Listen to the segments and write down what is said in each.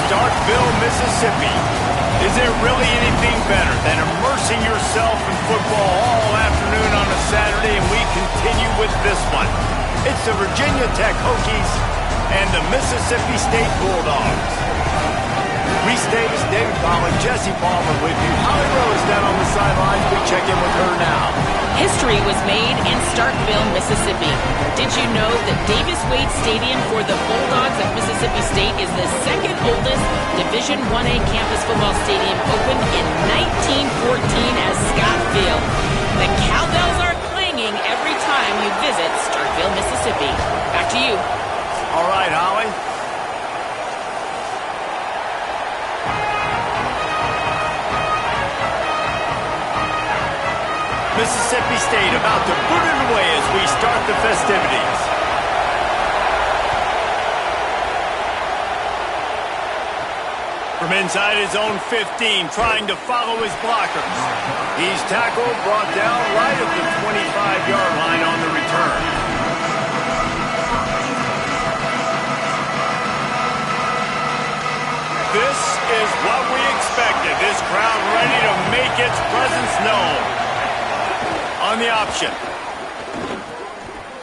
Starkville, Mississippi. Is there really anything better than immersing yourself in football all afternoon on a Saturday? And we continue with this one. It's the Virginia Tech Hokies and the Mississippi State Bulldogs. Reese Davis, David Pollock, Jesse Palmer with you. Holly Rose down on the sidelines. We check in with her now. History was made in Starkville, Mississippi. Did you know that Davis-Wade Stadium for the Bulldogs of Mississippi State is the second oldest Division I-A campus football stadium, opened in 1914 as Scott Field? The cowbells are clanging every time you visit Starkville, Mississippi. Back to you. All right, Holly. Mississippi State about to boot it away as we start the festivities. From inside his own 15, trying to follow his blockers. He's tackled, brought down right at the 25-yard line on the return. This is what we expected. This crowd ready to make its presence known. On the option.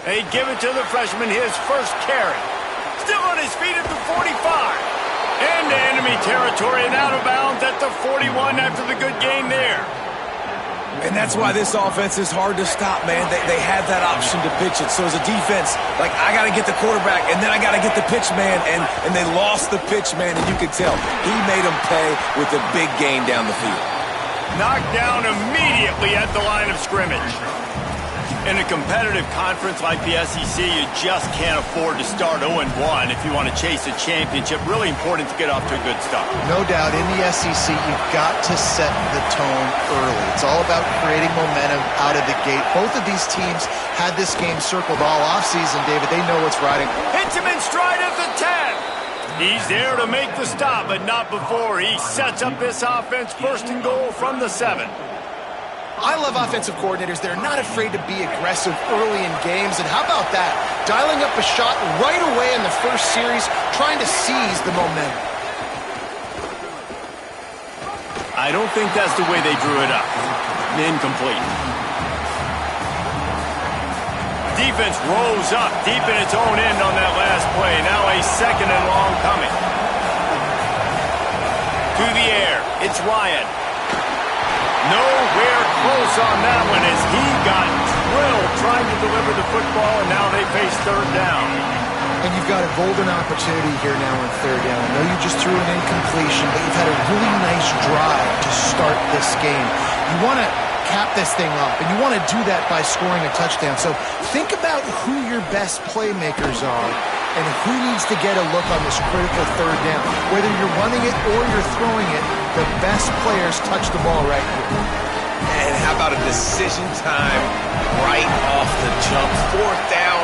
They give it to the freshman, his first carry. Still on his feet at the 45. Into enemy territory and out of bounds at the 41 after the good game there. And that's why this offense is hard to stop, man. They have that option to pitch it. So as a defense, like, I got to get the quarterback, and then I got to get the pitch man, and they lost the pitch man, and you could tell. He made them pay with a big gain down the field. Knocked down immediately at the line of scrimmage. In a competitive conference like the SEC, you just can't afford to start 0-1 if you want to chase a championship. Really important to get off to a good start. No doubt, in the SEC, you've got to set the tone early. It's all about creating momentum out of the gate. Both of these teams had this game circled all offseason, David. They know what's riding. Hits him in stride at the 10. He's there to make the stop, but not before. He sets up this offense first and goal from the 7. I love offensive coordinators. They're not afraid to be aggressive early in games. And how about that? Dialing up a shot right away in the first series, trying to seize the momentum. I don't think that's the way they drew it up. Incomplete. Defense rolls up deep in its own end on that last play. Now a second and long coming. To the air. It's Ryan. Nowhere close on that one as he got drilled trying to deliver the football, and now they face third down. And you've got a golden opportunity here now on third down. I know you just threw an incompletion, but you've had a really nice drive to start this game. You want to cap this thing off, and you want to do that by scoring a touchdown. So think about who your best playmakers are and who needs to get a look on this critical third down. Whether you're running it or you're throwing it, the best players touch the ball right here. And how about a decision time right off the jump? Fourth down.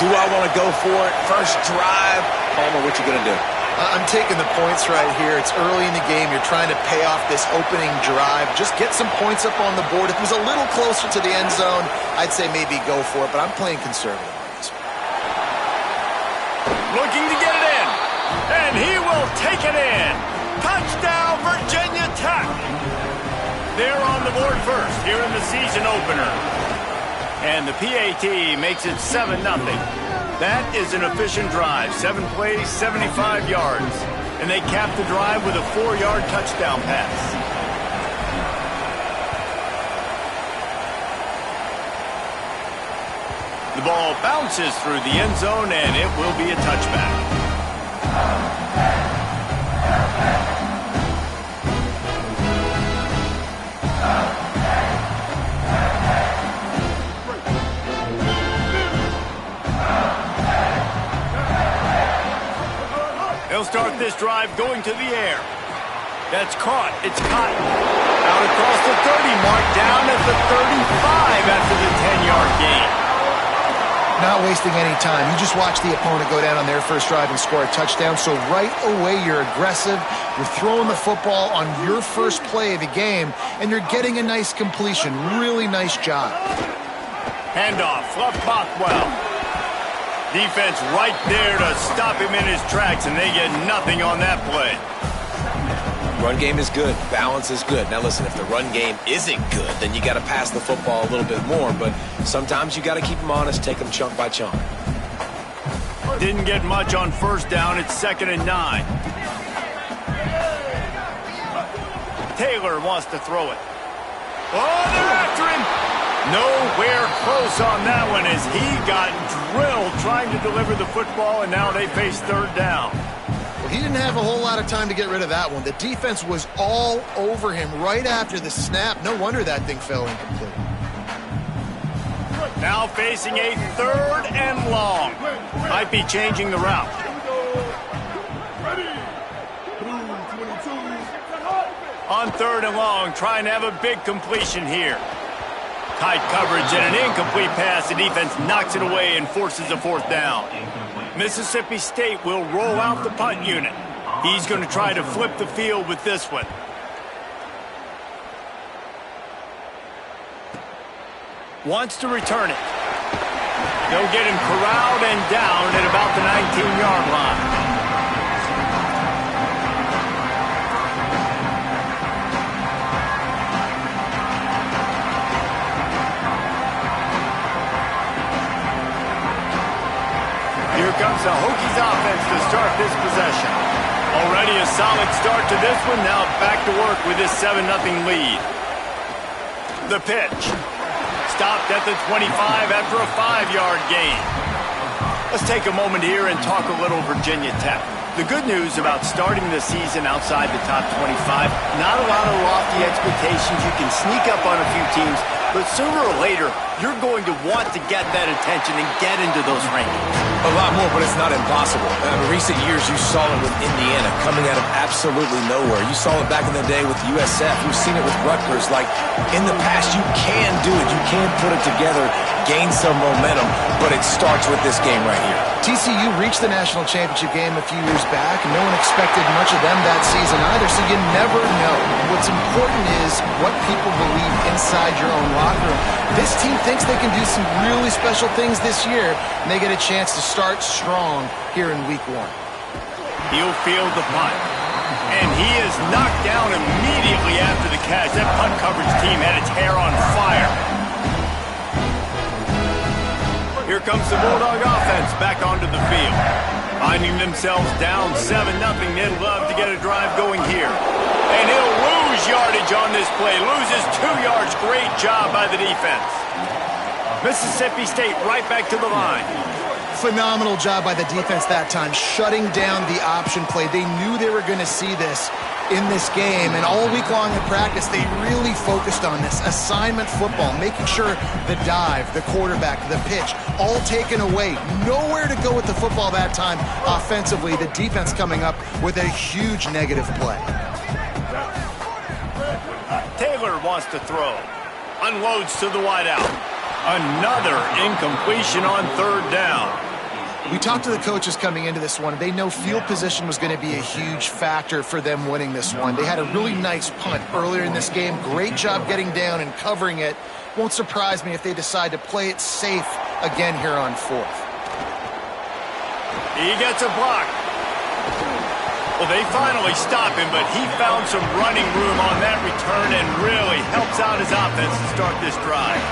Do I want to go for it? First drive. Palmer, what you going to do? I'm taking the points right here. It's early in the game. You're trying to pay off this opening drive. Just get some points up on the board. If it was a little closer to the end zone, I'd say maybe go for it, but I'm playing conservative on this one. Looking to get it in, and he will take it in. Touchdown, Virginia Tech. They're on the board first here in the season opener. And the PAT makes it 7-0. That is an efficient drive. 7 plays, 75 yards. And they cap the drive with a 4-yard touchdown pass. The ball bounces through the end zone, and it will be a touchback. They'll start this drive going to the air. That's caught. It's Cotton. Out across the 30 mark, down at the 35 after the 10-yard gain. Not wasting any time. You just watch the opponent go down on their first drive and score a touchdown. So right away, you're aggressive. You're throwing the football on your first play of the game, and you're getting a nice completion. Really nice job. Handoff. Fluff Bothwell. Defense right there to stop him in his tracks, and they get nothing on that play. Run game is good. Balance is good. Now listen, if the run game isn't good, then you got to pass the football a little bit more. But sometimes you got to keep them honest, take them chunk by chunk. Didn't get much on first down. It's 2nd and 9. Taylor wants to throw it. Oh, they're after him. Nowhere close on that one as he got drilled trying to deliver the football, and now they face 3rd down. Well, he didn't have a whole lot of time to get rid of that one. The defense was all over him right after the snap. No wonder that thing fell incomplete. Now facing a 3rd and long. Might be changing the route. On 3rd and long, trying to have a big completion here. Tight coverage and an incomplete pass. The defense knocks it away and forces a 4th down. Mississippi State will roll out the punt unit. He's going to try to flip the field with this one. Wants to return it. They'll get him corralled and down at about the 19-yard line. Here comes the Hokies offense to start this possession. Already a solid start to this one. Now back to work with this 7-0 lead. The pitch. Stopped at the 25 after a 5-yard gain. Let's take a moment here and talk a little Virginia Tech. The good news about starting the season outside the top 25, not a lot of lofty expectations. You can sneak up on a few teams, but sooner or later, you're going to want to get that attention and get into those rankings. A lot more, but it's not impossible. In recent years, you saw it with Indiana coming out of absolutely nowhere. You saw it back in the day with USF. You've seen it with Rutgers. Like, in the past, you can do it. You can put it together, gain some momentum, but it starts with this game right here. TCU reached the national championship game a few years back, and no one expected much of them that season either, so you never know. What's important is what people believe inside your own locker room. This team thinks they can do some really special things this year, and they get a chance to start strong here in week 1. He'll field the punt. And he is knocked down immediately after the catch. That punt coverage team had its hair on fire. Here comes the Bulldog offense back onto the field. Finding themselves down 7-0, they'd love to get a drive going here. And he'll lose yardage on this play. Loses 2 yards. Great job by the defense. Mississippi State right back to the line. Phenomenal job by the defense that time, shutting down the option play. They knew they were going to see this in this game, and all week long in practice, they really focused on this assignment football, making sure the dive, the quarterback, the pitch, all taken away. Nowhere to go with the football that time offensively. The defense coming up with a huge negative play. Taylor wants to throw. Unloads to the wideout. Another incompletion on 3rd down. We talked to the coaches coming into this one. They know field position was going to be a huge factor for them winning this one. They had a really nice punt earlier in this game. Great job getting down and covering it. Won't surprise me if they decide to play it safe again here on 4th. He gets a block. Well, they finally stop him, but he found some running room on that return and really helps out his offense to start this drive.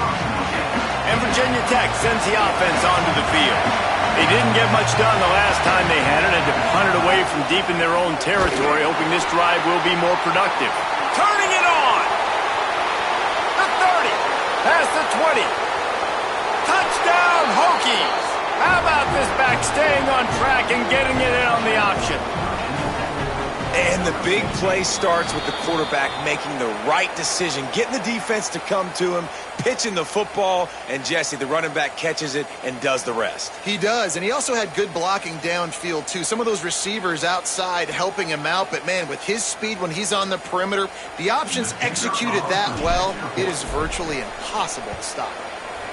And Virginia Tech sends the offense onto the field. They didn't get much done the last time they had it, and to punt it away from deep in their own territory, hoping this drive will be more productive. Turning it on! The 30, past the 20. Touchdown, Hokies! How about this back staying on track and getting it in on the option? And the big play starts with the quarterback making the right decision, getting the defense to come to him, pitching the football, and Jesse, the running back, catches it and does the rest. He does, and he also had good blocking downfield, too. Some of those receivers outside helping him out, but, man, with his speed when he's on the perimeter, the options executed that well, it is virtually impossible to stop.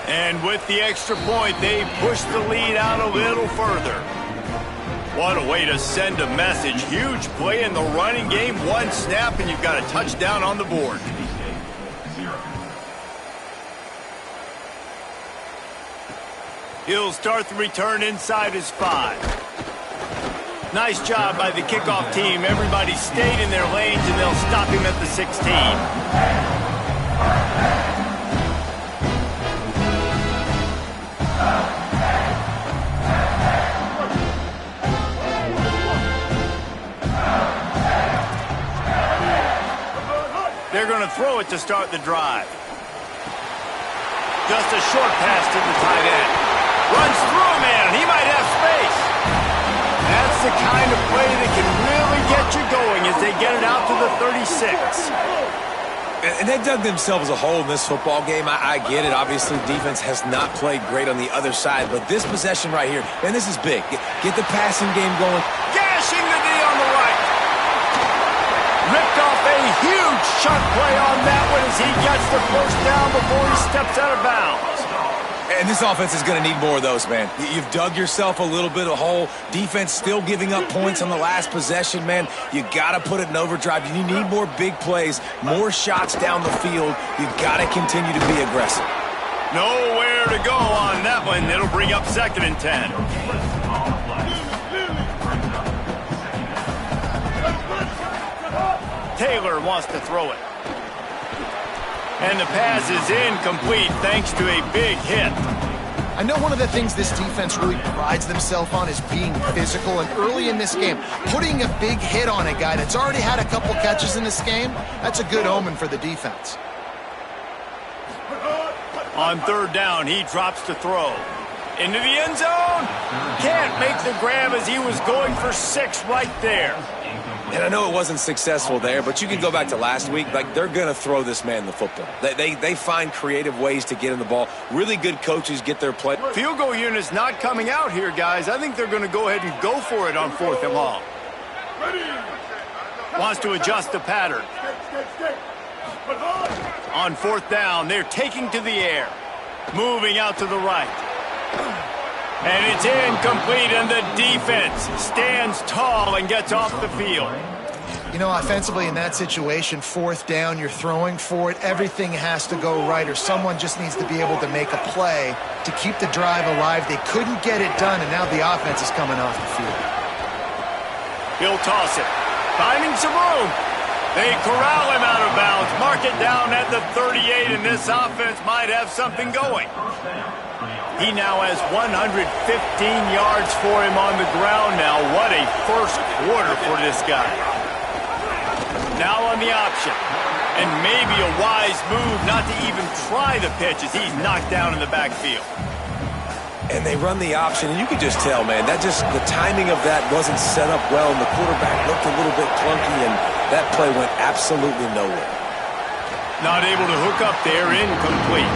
And with the extra point, they push the lead out a little further. What a way to send a message. Huge play in the running game. 1 snap, and you've got a touchdown on the board. He'll start the return inside his 5. Nice job by the kickoff team. Everybody stayed in their lanes, and they'll stop him at the 16. They're going to throw it to start the drive. Just a short pass to the tight end. Runs through a man. He might have space. That's the kind of play that can really get you going as they get it out to the 36. And they dug themselves a hole in this football game. I get it. Obviously, defense has not played great on the other side. But this possession right here, man, this is big. Get the passing game going. Gashing the D on the right. Ripped off a huge chunk play on that one as he gets the first down before he steps out of bounds. And this offense is going to need more of those, man. You've dug yourself a little bit of a hole. Defense still giving up points on the last possession, man. You got to put it in overdrive. You need more big plays, more shots down the field. You got to continue to be aggressive. Nowhere to go on that one. It'll bring up 2nd and 10. Taylor wants to throw it. And the pass is incomplete thanks to a big hit. I know one of the things this defense really prides themselves on is being physical, and early in this game, putting a big hit on a guy that's already had a couple catches in this game, that's a good omen for the defense. On 3rd down, he drops to throw. Into the end zone. Can't make the grab as he was going for 6 right there. And I know it wasn't successful there, but you can go back to last week. Like, they're going to throw this man the football. They find creative ways to get in the ball. Really good coaches get their play. Field goal unit's not coming out here, guys. I think they're going to go ahead and go for it on 4th and long. Wants to adjust the pattern. On 4th down, they're taking to the air. Moving out to the right. And it's incomplete, and the defense stands tall and gets off the field. You know, offensively in that situation, 4th down, you're throwing for it. Everything has to go right, or someone just needs to be able to make a play to keep the drive alive. They couldn't get it done, and now the offense is coming off the field. He'll toss it. Finding some room. They corral him out of bounds. Mark it down at the 38, and this offense might have something going. He now has 115 yards for him on the ground now. What a first quarter for this guy. Now on the option. And maybe a wise move not to even try the pitch as he's knocked down in the backfield. And they run the option, and you can just tell, man, the timing of that wasn't set up well, and the quarterback looked a little bit clunky, and that play went absolutely nowhere. Not able to hook up there, incomplete.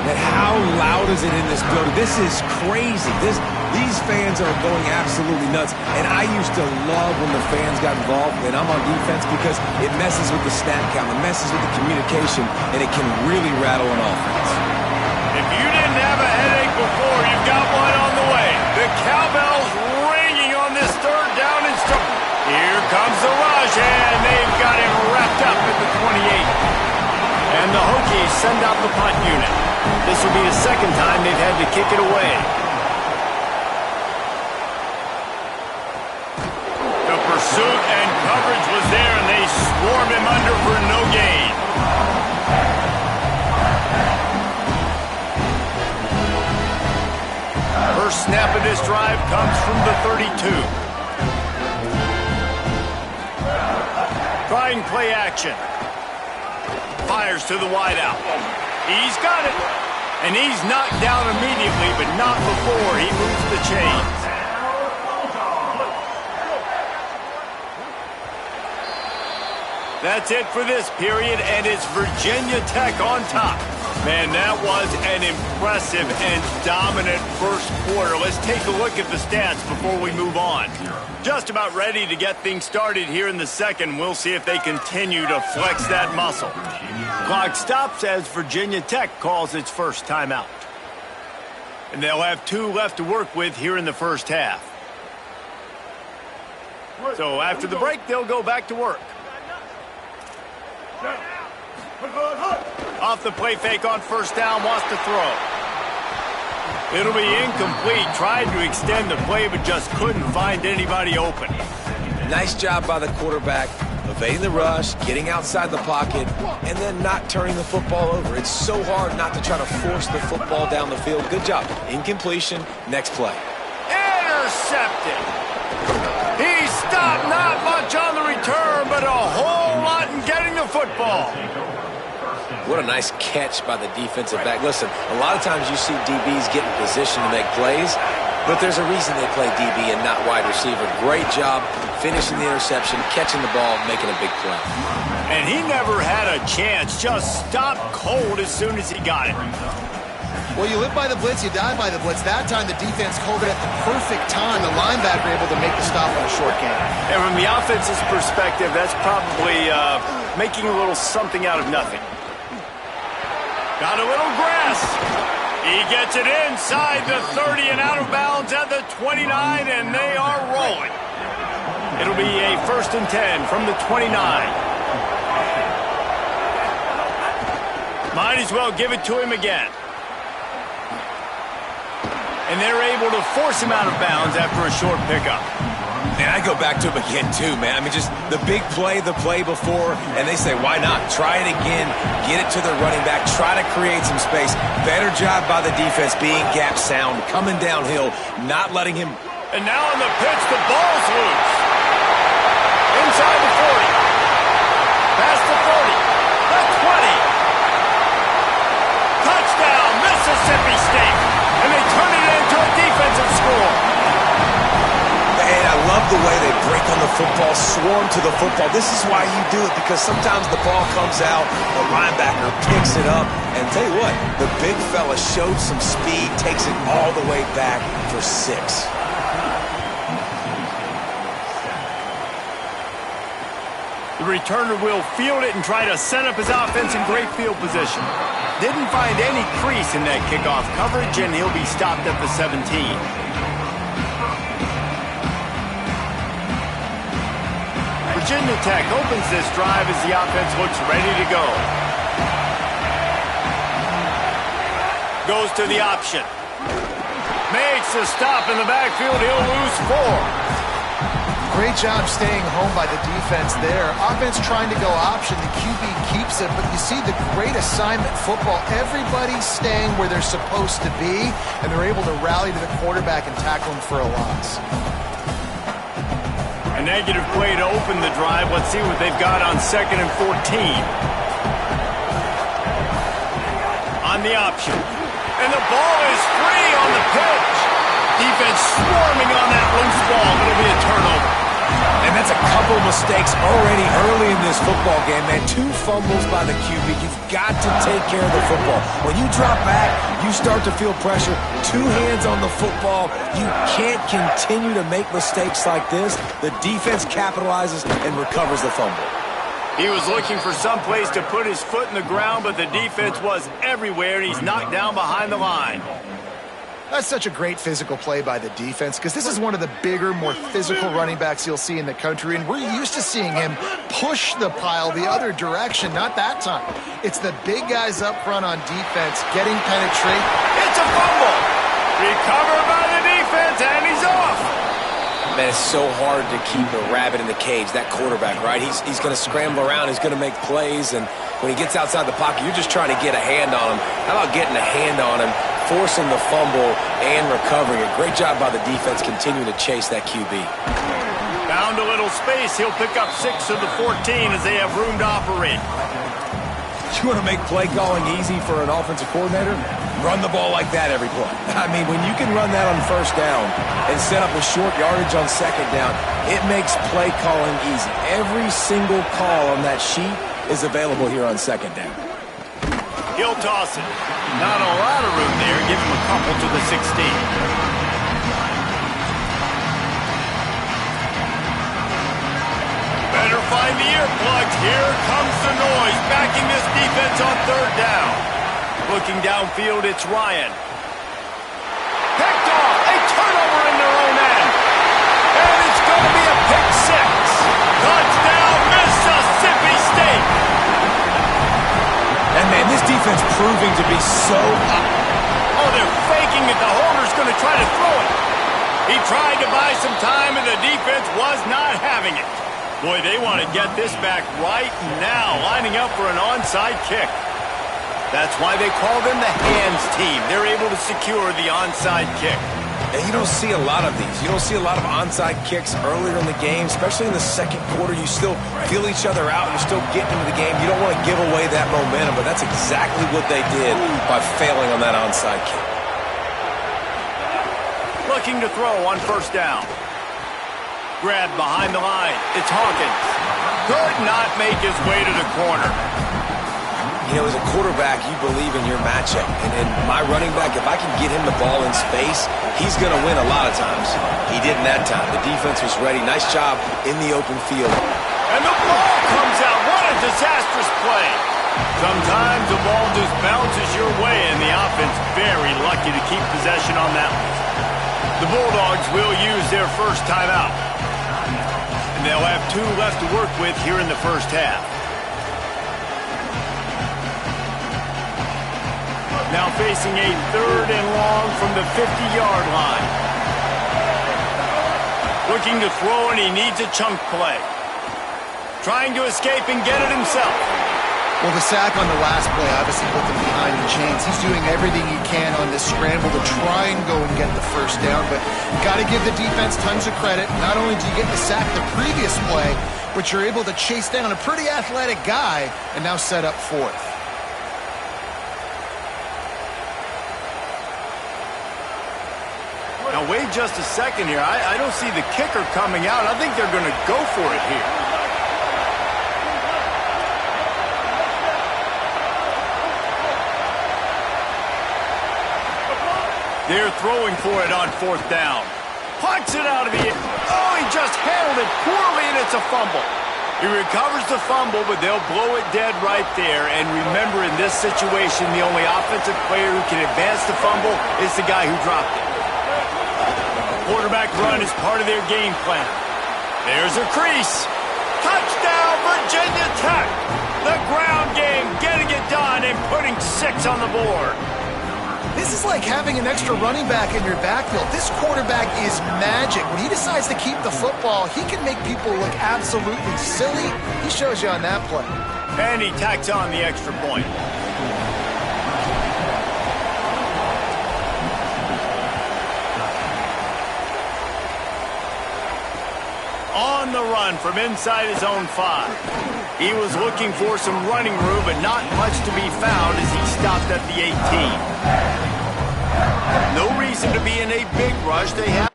And how loud is it in this building? This is crazy. These fans are going absolutely nuts. And I used to love when the fans got involved, and I'm on defense, because it messes with the snap count, it messes with the communication, and it can really rattle an offense. If you didn't have a headache before, you've got one on the way. The cowbell's ringing on this 3rd down and start. Here comes the rush, and they've got him wrapped up at the 28. And the Hokies send out the punt unit. This will be the 2nd time they've had to kick it away. The pursuit and coverage was there, and they swarm him under for no gain. First snap of this drive comes from the 32. Trying play action. Fires to the wideout. He's got it. And he's knocked down immediately, but not before he moves the chains. That's it for this period, and it's Virginia Tech on top. Man, that was an impressive and dominant first quarter. Let's take a look at the stats before we move on. Just about ready to get things started here in the 2nd. We'll see if they continue to flex that muscle. Clock stops as Virginia Tech calls its first timeout. And they'll have 2 left to work with here in the first half. So after the break, they'll go back to work. Off the play fake on 1st down, wants to throw. It'll be incomplete. Tried to extend the play, but just couldn't find anybody open. Nice job by the quarterback, evading the rush, getting outside the pocket, and then not turning the football over. It's so hard not to try to force the football down the field. Good job. Incompletion. Next play. Intercepted. He stopped, not much on the return, but a whole lot in getting the football. What a nice catch by the defensive back. Listen, a lot of times you see DBs get in position to make plays, but there's a reason they play DB and not wide receiver. Great job finishing the interception, catching the ball, making a big play. And he never had a chance. Just stopped cold as soon as he got it. Well, you live by the blitz, you die by the blitz. That time the defense called it at the perfect time. The linebacker able to make the stop on a short game. And from the offense's perspective, that's probably making a little something out of nothing. Got a little grass. He gets it inside the 30 and out of bounds at the 29, and they are rolling. It'll be a 1st and 10 from the 29. Might as well give it to him again. And they're able to force him out of bounds after a short pickup. And I go back to him again, too, man. I mean, just the big play, the play before, and they say, why not? Try it again, get it to the running back, try to create some space. Better job by the defense being gap sound, coming downhill, not letting him. And now on the pitch, the ball's loose. Inside the 40. Past the 40. The 20. Touchdown, Mississippi State. And they turn it into a defensive score. And I love the way they break on the football, swarm to the football. This is why you do it, because sometimes the ball comes out, the linebacker picks it up, and tell you what, the big fella showed some speed, takes it all the way back for 6. The returner will field it and try to set up his offense in great field position. Didn't find any crease in that kickoff coverage, and he'll be stopped at the 17. Virginia Tech opens this drive as the offense looks ready to go. Goes to the option. Makes a stop in the backfield. He'll lose 4. Great job staying home by the defense there. Offense trying to go option. The QB keeps it, but you see the great assignment football. Everybody's staying where they're supposed to be, and they're able to rally to the quarterback and tackle him for a loss. A negative play to open the drive. Let's see what they've got on 2nd and 14. On the option. And the ball is free on the pitch. Defense swarming on that loose ball. It'll be a turnover. And that's a couple mistakes already early in this football game, man. 2 fumbles by the QB. You've got to take care of the football. When you drop back, you start to feel pressure. 2 hands on the football. You can't continue to make mistakes like this. The defense capitalizes and recovers the fumble. He was looking for some place to put his foot in the ground, but the defense was everywhere, and he's knocked down behind the line. That's such a great physical play by the defense, because this is one of the bigger, more physical running backs you'll see in the country, and we're used to seeing him push the pile the other direction. Not that time. It's the big guys up front on defense getting penetration. It's a fumble. Recovered by the defense, and he's off. Man, it's so hard to keep a rabbit in the cage, that quarterback, right? He's going to scramble around, he's going to make plays, and when he gets outside the pocket, you're just trying to get a hand on him. How about getting a hand on him, forcing the fumble, and recovering it? Great job by the defense continuing to chase that QB. Found a little space. He'll pick up 6 of the 14 as they have room to operate. You want to make play calling easy for an offensive coordinator? Run the ball like that every play. I mean, when you can run that on 1st down and set up a short yardage on 2nd down, it makes play calling easy. Every single call on that sheet is available here on 2nd down. He'll toss it. Not a lot of room there. Give him a couple to the 16. Better find the earplugs. Here comes the noise, backing this defense on 3rd down. Looking downfield, it's Ryan. Picked off. A turnover in their own end. And it's going to be a pick 6. Touchdown, Mississippi State. And, man, this defense proving to be so... Oh, they're faking thinking that the holder's going to try to throw it. He tried to buy some time, and the defense was not having it. Boy, they want to get this back right now, lining up for an onside kick. That's why they call them the hands team. They're able to secure the onside kick. And you don't see a lot of these. You don't see a lot of onside kicks earlier in the game, especially in the second quarter. You still feel each other out. You're still getting into the game. You don't want to give away that momentum, but that's exactly what they did by failing on that onside kick. Looking to throw on first down. Grab behind the line. It's Hawkins. Could not make his way to the corner. You know, as a quarterback, you believe in your matchup. And my running back, if I can get him the ball in space, he's going to win a lot of times. He didn't that time. The defense was ready. Nice job in the open field. And the ball comes out. What a disastrous play. Sometimes the ball just bounces your way, and the offense very lucky to keep possession on that one. The Bulldogs will use their first timeout. And they'll have 2 left to work with here in the first half. Now facing a 3rd and long from the 50-yard line. Looking to throw, and he needs a chunk play. Trying to escape and get it himself. Well, the sack on the last play obviously put them behind the chains. He's doing everything he can on this scramble to try and go and get the first down, but got to give the defense tons of credit. Not only do you get the sack the previous play, but you're able to chase down a pretty athletic guy and now set up 4th. Now, wait just a second here. I don't see the kicker coming out. I think they're going to go for it here. They're throwing for it on 4th down. Punts it out of the air. Oh, he just handled it poorly, and it's a fumble. He recovers the fumble, but they'll blow it dead right there. And remember, in this situation, the only offensive player who can advance the fumble is the guy who dropped it. Quarterback run is part of their game plan. There's a crease. Touchdown, Virginia Tech. The ground game getting it done and putting 6 on the board. This is like having an extra running back in your backfield. This quarterback is magic. When he decides to keep the football, he can make people look absolutely silly. He shows you on that play. And he tacks on the extra point. On the run from inside his own 5. He was looking for some running room, but not much to be found as he stopped at the 18. No reason to be in a big rush. They have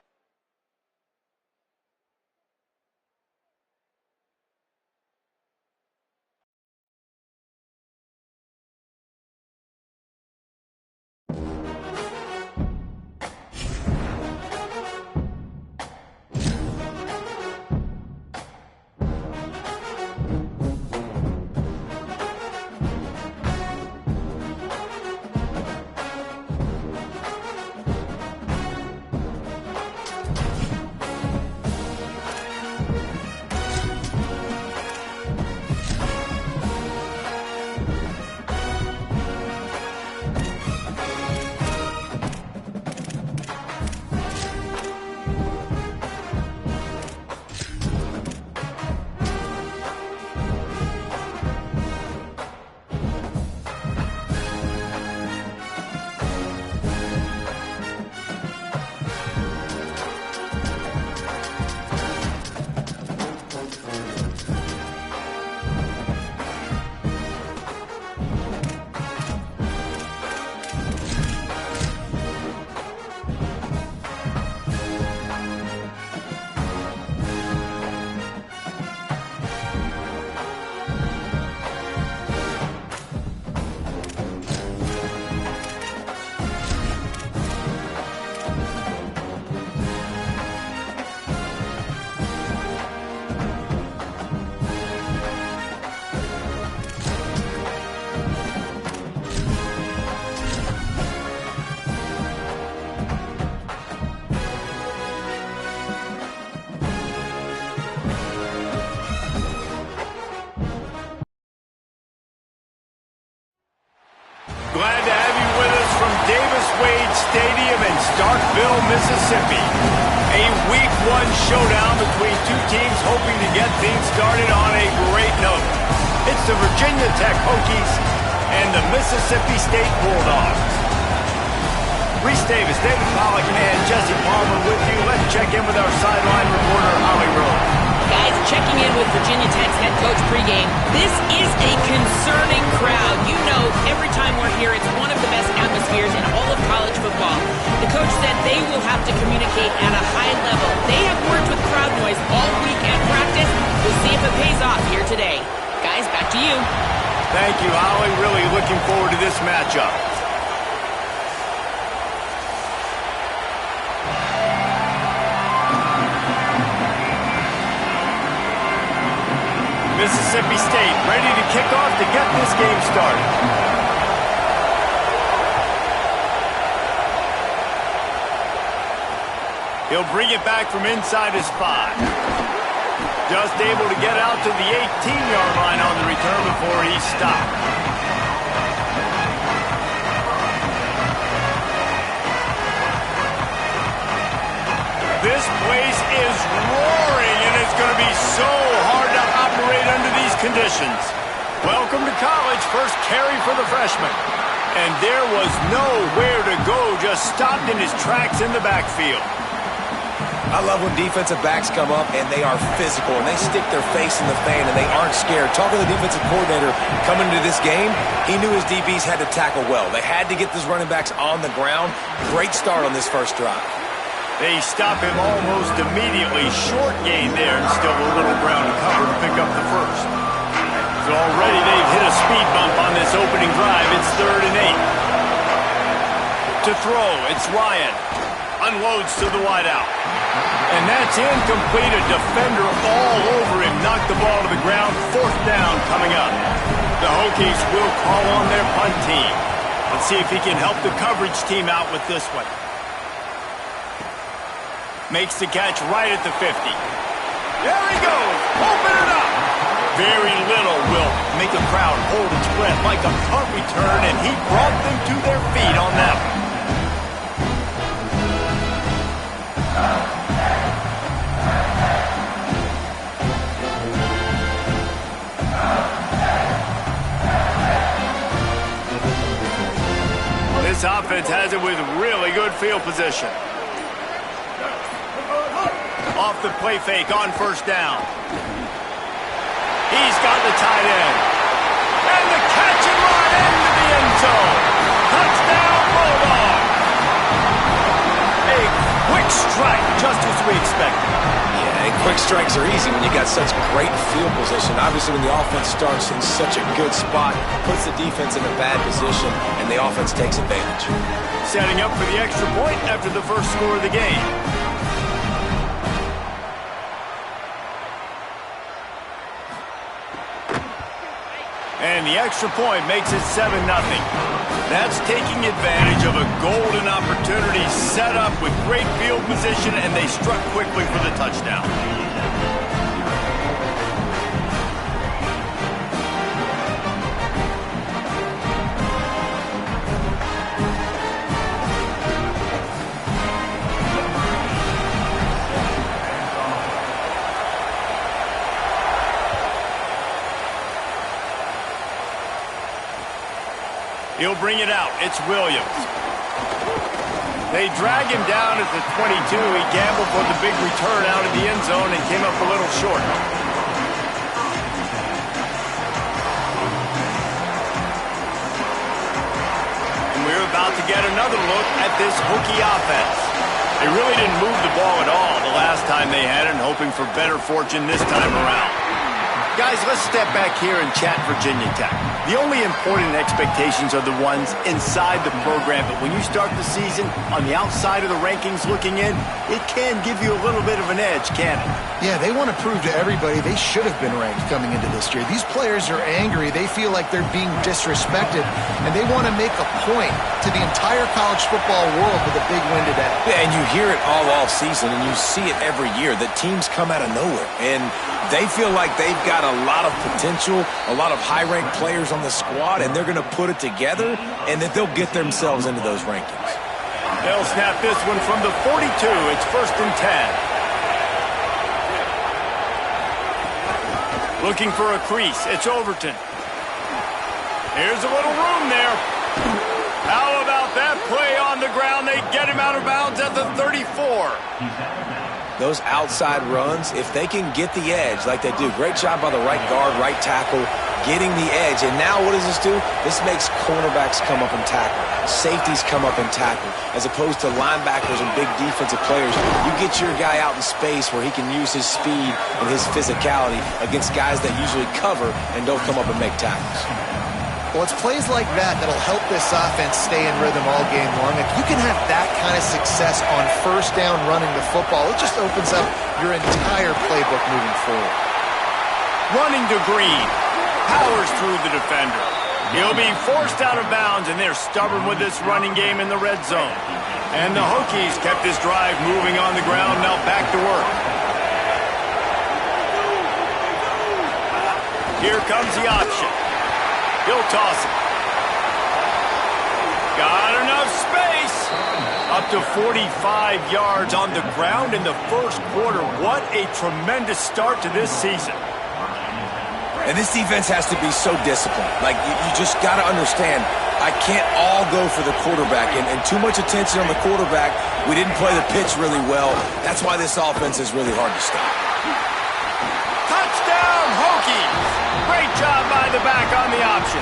Starkville, Mississippi. A Week 1 showdown between two teams hoping to get things started on a great note. It's the Virginia Tech Hokies and the Mississippi State Bulldogs. Reese Davis, David Pollack, and Jesse Palmer with you. Let's check in with our sideline reporter, Holly Rose. Guys, checking in with Virginia Tech's head coach pregame. This is a concerning crowd. You know, every time we're here, it's one of the best atmospheres in all of college football. The coach said they will have to communicate at a high level. They have worked with crowd noise all week at practice. We'll see if it pays off here today. Guys, back to you. Thank you, Holly. Really looking forward to this matchup. Mississippi State ready to kick off to get this game started. He'll bring it back from inside his 5. Just able to get out to the 18-yard line on the return before he stopped. This place is roaring, and it's going to be so hard to operate under these conditions. Welcome to college, first carry for the freshman. And there was nowhere to go, just stopped in his tracks in the backfield. I love when defensive backs come up and they are physical and they stick their face in the fan and they aren't scared. Talking to the defensive coordinator coming into this game, he knew his DBs had to tackle well. They had to get these running backs on the ground. Great start on this first drive. They stop him almost immediately. Short gain there and still a little ground to cover to pick up the first. So already they've hit a speed bump on this opening drive. It's 3rd and 8. To throw, it's Ryan. Unloads to the wideout. And that's incomplete. A defender all over him. Knocked the ball to the ground. 4th down coming up. The Hokies will call on their punt team. Let's see if he can help the coverage team out with this one. Makes the catch right at the 50. There he goes. Open it up. Very little will make a crowd hold its breath like a punt return, and he brought them to their feet on that one. This offense has it with really good field position. Off the play fake on 1st down. He's got the tight end. And the catch and run into the end zone. Touchdown, Bulldog. A quick strike, just as we expected. Yeah, and quick strikes are easy when you got such great field position. Obviously, when the offense starts in such a good spot, puts the defense in a bad position, and the offense takes advantage. Setting up for the extra point after the first score of the game. And the extra point makes it 7-0. That's taking advantage of a golden opportunity set up with great field position, and they struck quickly for the touchdown. He'll bring it out. It's Williams. They drag him down at the 22. He gambled for the big return out of the end zone and came up a little short. And we're about to get another look at this Hokie offense. They really didn't move the ball at all the last time they had it, and hoping for better fortune this time around. Guys, let's step back here and chat Virginia Tech. The only important expectations are the ones inside the program, but when you start the season on the outside of the rankings looking in, it can give you a little bit of an edge, can't it? Yeah, they want to prove to everybody they should have been ranked coming into this year. These players are angry. They feel like they're being disrespected, and they want to make a point to the entire college football world with a big win today. Yeah, and you hear it all season, and you see it every year that teams come out of nowhere, and they feel like they've got a lot of potential, a lot of high-ranked players on the squad, and they're going to put it together, and that they'll get themselves into those rankings. They'll snap this one from the 42. It's 1st and 10. Looking for a crease. It's Overton. Here's a little room there. How about that play on the ground? They get him out of bounds at the 34. Those outside runs, if they can get the edge like they do, great job by the right guard, right tackle, getting the edge. And now what does this do? This makes cornerbacks come up and tackle. Safeties come up and tackle. As opposed to linebackers and big defensive players, you get your guy out in space where he can use his speed and his physicality against guys that usually cover and don't come up and make tackles. Well, it's plays like that that'll help this offense stay in rhythm all game long. If you can have that kind of success on 1st down running the football, it just opens up your entire playbook moving forward. Running to Green. Powers through the defender. He'll be forced out of bounds, and they're stubborn with this running game in the red zone. And the Hokies kept this drive moving on the ground. Now back to work. Here comes the option. He'll toss it. Got enough space. Up to 45 yards on the ground in the 1st quarter. What a tremendous start to this season. And this defense has to be so disciplined. Like, you just got to understand, I can't all go for the quarterback. And too much attention on the quarterback. We didn't play the pitch really well. That's why this offense is really hard to stop. Touchdown, Hokies! Great job by the back on the option.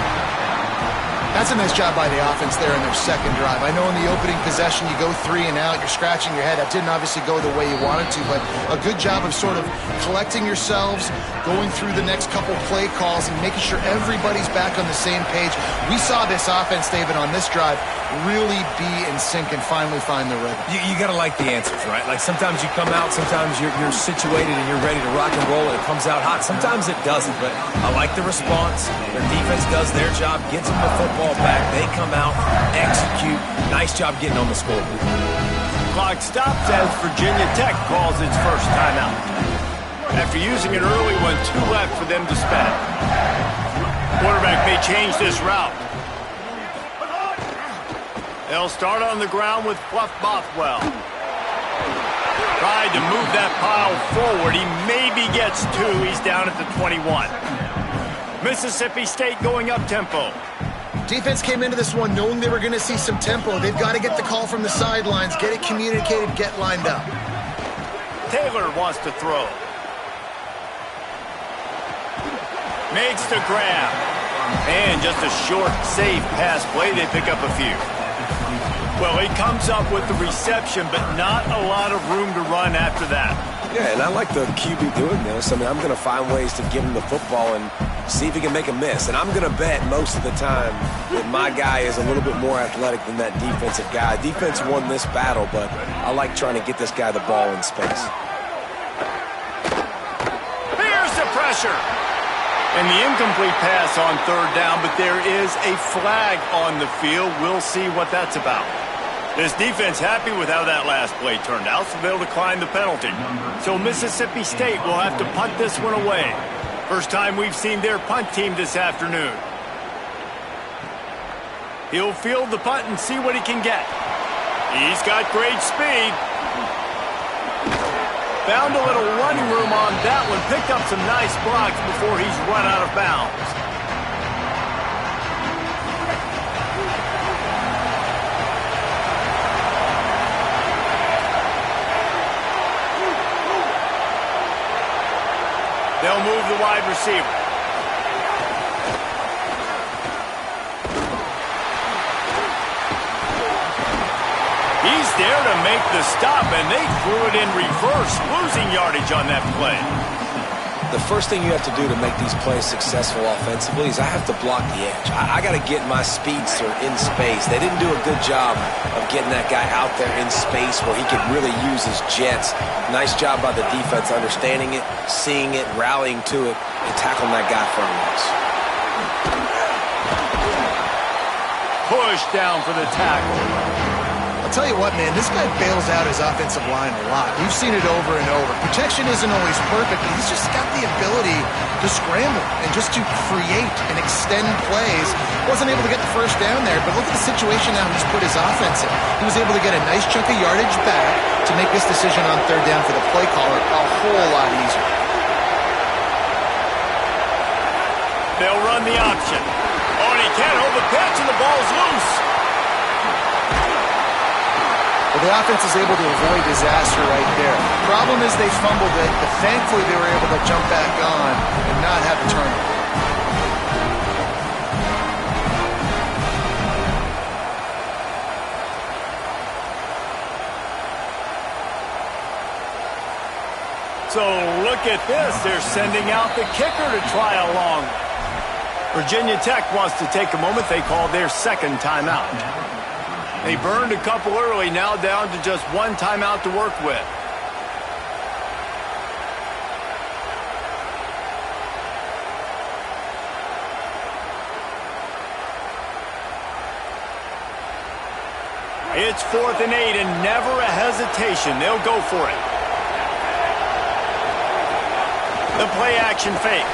That's a nice job by the offense there in their 2nd drive. I know in the opening possession you go 3 and out, you're scratching your head. That didn't obviously go the way you wanted to, but a good job of sort of collecting yourselves, going through the next couple play calls, and making sure everybody's back on the same page. We saw this offense, David, on this drive really be in sync and finally find the rhythm. You got to like the answers, right? Like sometimes you come out, sometimes you're situated and you're ready to rock and roll and it comes out hot. Sometimes it doesn't, but I like the response. Their defense does their job, gets them the football back. They come out, execute. Nice job getting on the scoreboard. Clock stops as Virginia Tech calls its first timeout. After using an early one, 2 left for them to spend. Quarterback may change this route. They'll start on the ground with Fluff Bothwell. Tried to move that pile forward. He maybe gets 2. He's down at the 21. Mississippi State going up tempo. Defense came into this one knowing they were going to see some tempo. They've got to get the call from the sidelines, get it communicated, get lined up. Taylor wants to throw. Makes the grab. And just a short, safe pass play. They pick up a few. Well, he comes up with the reception, but not a lot of room to run after that. Yeah, and I like the QB doing this. I mean, I'm going to find ways to give him the football and see if he can make a miss. And I'm going to bet most of the time that my guy is a little bit more athletic than that defensive guy. Defense won this battle, but I like trying to get this guy the ball in space. Here's the pressure. And the incomplete pass on 3rd down, but there is a flag on the field. We'll see what that's about. This defense happy with how that last play turned out, so they'll decline the penalty. So Mississippi State will have to punt this one away. First time we've seen their punt team this afternoon. He'll field the punt and see what he can get. He's got great speed. Found a little running room on that one. Picked up some nice blocks before he's run out of bounds. They'll move the wide receiver. He's there to make the stop, and they threw it in reverse, losing yardage on that play. The first thing you have to do to make these plays successful offensively is I have to block the edge. I got to get my speedster in space. They didn't do a good job of getting that guy out there in space where he could really use his jets. Nice job by the defense understanding it, seeing it, rallying to it, and tackling that guy for a loss. Push down for the tackle. I'll tell you what, man, this guy bails out his offensive line a lot. You've seen it over and over. Protection isn't always perfect, but he's just got the ability to scramble and just to create and extend plays. Wasn't able to get the first down there, but look at the situation now he's put his offense in. He was able to get a nice chunk of yardage back to make this decision on third down for the play caller a whole lot easier. They'll run the option. Oh, and he can't hold the pitch, and the ball's loose. Well, the offense is able to avoid disaster right there. Problem is they fumbled it, but thankfully they were able to jump back on and not have a turnover. So look at this. They're sending out the kicker to try a long. Virginia Tech wants to take a moment. They called their second timeout. They burned a couple early, now down to just one timeout to work with. It's 4th and 8 and never a hesitation. They'll go for it. The play action fake.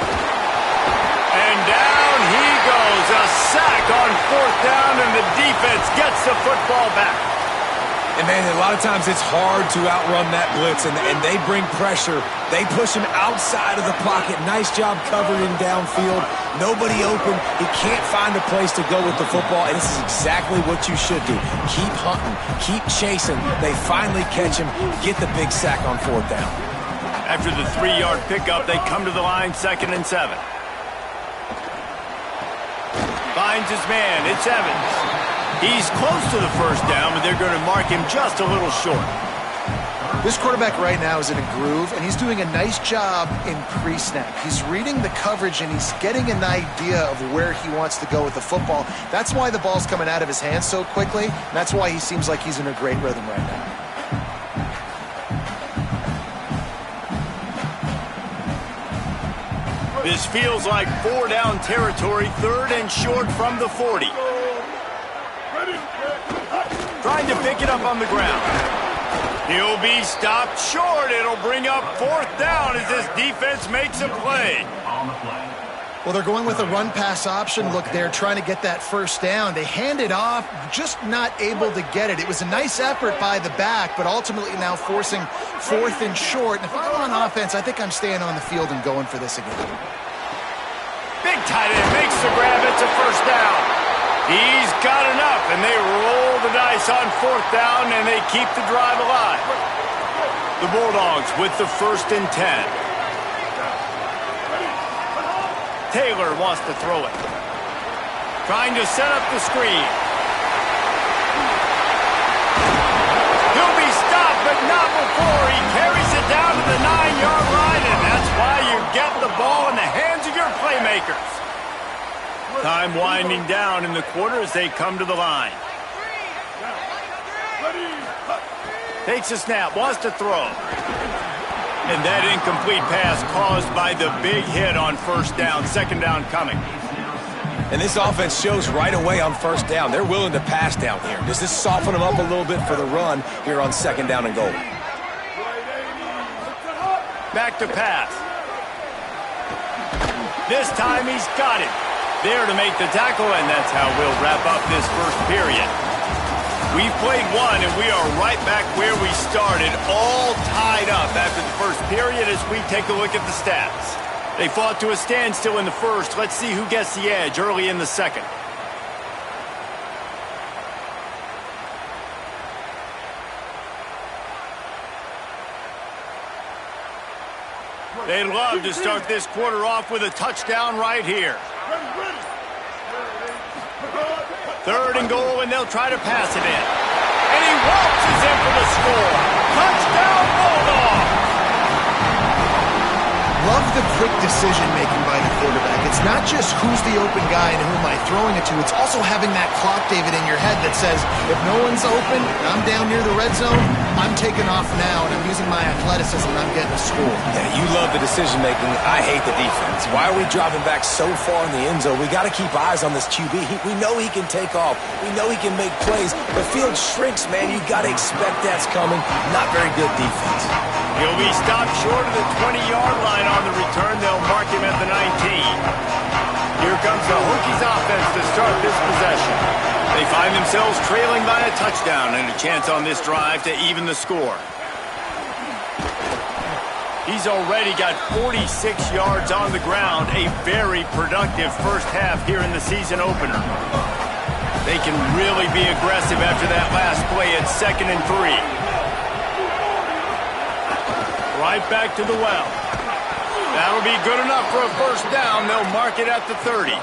And down he goes. A sack on 4th down, and the defense gets the football back. And, man, a lot of times it's hard to outrun that blitz, and they bring pressure. They push him outside of the pocket. Nice job covering downfield. Nobody open. He can't find a place to go with the football, and this is exactly what you should do. Keep hunting. Keep chasing. They finally catch him. Get the big sack on 4th down. After the 3-yard pickup, they come to the line, 2nd and 7. Finds his man. It's Evans. He's close to the first down, but they're going to mark him just a little short. This quarterback right now is in a groove, and he's doing a nice job in pre-snap. He's reading the coverage, and he's getting an idea of where he wants to go with the football. That's why the ball's coming out of his hands so quickly, and that's why he seems like he's in a great rhythm right now. This feels like 4-down territory, 3rd and short from the 40. Trying to pick it up on the ground. He'll be stopped short. It'll bring up 4th down as this defense makes a play. Well, they're going with a run-pass option. Look, they're trying to get that first down. They hand it off, just not able to get it. It was a nice effort by the back, but ultimately now forcing 4th and short. And if I'm on offense, I think I'm staying on the field and going for this again. Big tight end makes the grab. It's a first down. He's got enough, and they roll the dice on 4th down, and they keep the drive alive. The Bulldogs with the 1st and 10. Taylor wants to throw it. Trying to set up the screen. He'll be stopped, but not before he carries it down to the 9-yard line, and that's why you get the ball in the hands of your playmakers. Time winding down in the quarter as they come to the line. Takes a snap, wants to throw. And that incomplete pass caused by the big hit on 1st down. 2nd down coming. And this offense shows right away on 1st down. They're willing to pass down here. Does this soften them up a little bit for the run here on 2nd down and goal? Back to pass. This time he's got it. There to make the tackle, and that's how we'll wrap up this first period. We've played one, and we are right back where we started, all tied up after the first period as we take a look at the stats. They fought to a standstill in the first. Let's see who gets the edge early in the second. They'd love to start this quarter off with a touchdown right here. 3rd and goal, and they'll try to pass it in. And he waltzes in for the score. Touchdown, Bulldogs! Love the quick decision-making by the quarterback. It's not just who's the open guy and who am I throwing it to. It's also having that clock, David, in your head that says, if no one's open and I'm down near the red zone, I'm taking off now and I'm using my athleticism and I'm getting a score. Yeah, you love the decision-making. I hate the defense. Why are we dropping back so far in the end zone? We got to keep eyes on this QB. We know he can take off. We know he can make plays. The field shrinks, man. You got to expect that's coming. Not very good defense. He'll be stopped short of the 20-yard line on the return. They'll mark him at the 19. Here comes the Hokies offense to start this possession. They find themselves trailing by a touchdown and a chance on this drive to even the score. He's already got 46 yards on the ground, a very productive first half here in the season opener. They can really be aggressive after that last play at 2nd and 3. Right back to the well. That'll be good enough for a first down. They'll mark it at the 30.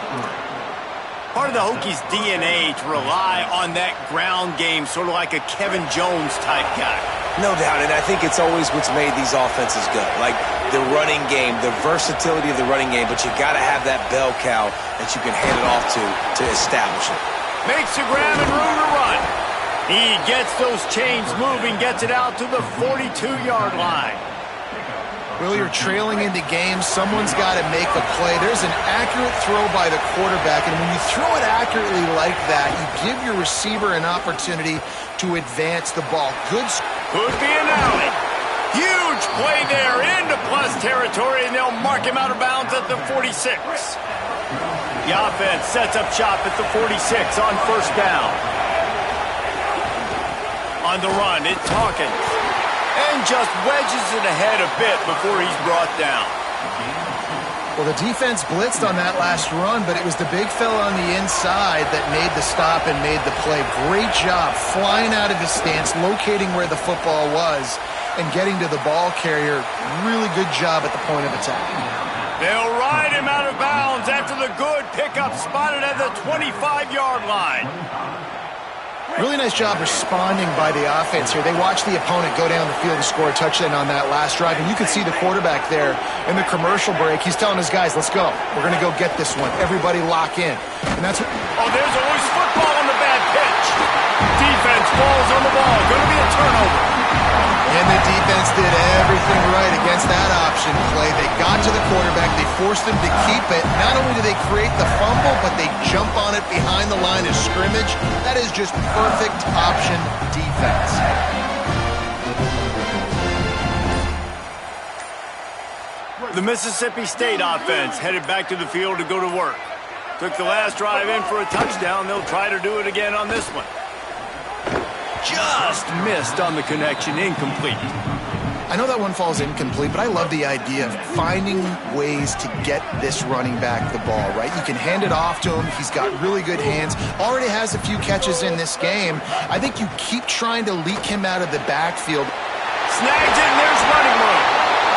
Part of the Hokies' DNA to rely on that ground game, sort of like a Kevin Jones type guy. No doubt, and I think it's always what's made these offenses go. Like the running game, the versatility of the running game, but you got to have that bell cow that you can hand it off to establish it. Makes the grab and room to run. He gets those chains moving, gets it out to the 42-yard line. Well, you're trailing into games. Someone's got to make a play. There's an accurate throw by the quarterback, and when you throw it accurately like that, you give your receiver an opportunity to advance the ball. Could be an alley. Huge play there into plus territory, and they'll mark him out of bounds at the 46. The offense sets up shop at the 46 on first down. On the run, it's Hawkins. And just wedges it ahead a bit before he's brought down. Well, the defense blitzed on that last run, but it was the big fella on the inside that made the stop and made the play. Great job flying out of his stance, locating where the football was, and getting to the ball carrier. Really good job at the point of attack. They'll ride him out of bounds after the good pickup spotted at the 25-yard line. Really nice job responding by the offense here. They watched the opponent go down the field and score a touchdown on that last drive, and you could see the quarterback there in the commercial break. He's telling his guys, let's go. We're going to go get this one. Everybody lock in. And that's what... Oh, there's always football on the bad pitch. Defense falls on the ball. Going to be a turnover. And the defense did everything right against that option play. They got to the quarterback. They forced him to keep it. Not only do they create the fumble, but they jump on it behind the line of scrimmage. That is just perfect option defense. The Mississippi State offense headed back to the field to go to work. Took the last drive in for a touchdown. They'll try to do it again on this one. Just missed on the connection, incomplete. I know that one falls incomplete, but I love the idea of finding ways to get this running back the ball, right? You can hand it off to him. He's got really good hands. Already has a few catches in this game. I think you keep trying to leak him out of the backfield. Snags it, and there's running room.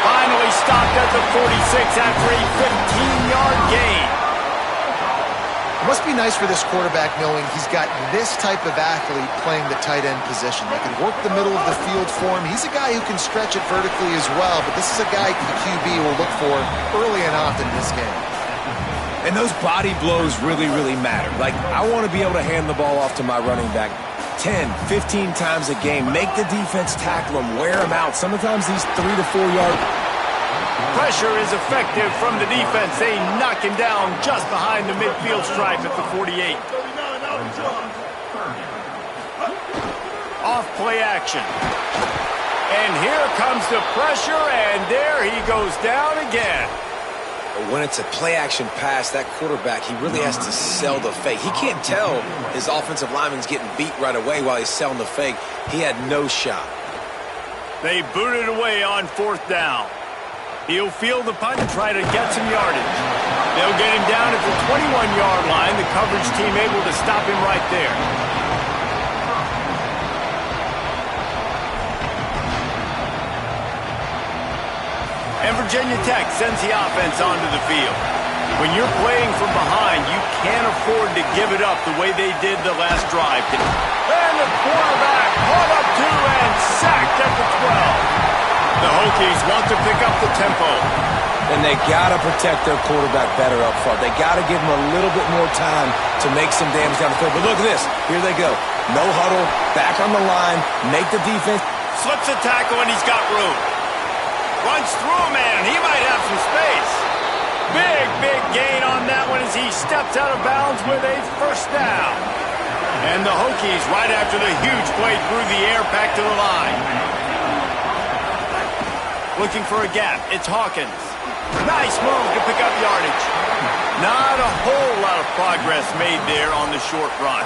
Finally stopped at the 46 after a 15-yard gain. It must be nice for this quarterback knowing he's got this type of athlete playing the tight end position. They can work the middle of the field for him. He's a guy who can stretch it vertically as well, but this is a guy the QB will look for early and often in this game. And those body blows really, really matter. Like, I want to be able to hand the ball off to my running back 10, 15 times a game. Make the defense tackle him, wear him out. Sometimes these 3 to 4 yard... Pressure is effective from the defense. They knock him down just behind the midfield stripe at the 48. Off play action. And here comes the pressure, and there he goes down again. When it's a play-action pass, that quarterback, he really has to sell the fake. He can't tell his offensive lineman's getting beat right away while he's selling the fake. He had no shot. They booted away on fourth down. He'll field the punt and try to get some yardage. They'll get him down at the 21-yard line. The coverage team able to stop him right there. And Virginia Tech sends the offense onto the field. When you're playing from behind, you can't afford to give it up the way they did the last drive. And the quarterback caught up to and sacked at the 12. The Hokies want to pick up the tempo. And they got to protect their quarterback better up front. They got to give him a little bit more time to make some damage down the field. But look at this. Here they go. No huddle, back on the line, make the defense. Slips a tackle, and he's got room. Runs through a man. He might have some space. Big gain on that one as he steps out of bounds with a first down. And the Hokies, right after the huge play through the air, back to the line. Looking for a gap. It's Hawkins. Nice move to pick up yardage. Not a whole lot of progress made there on the short run.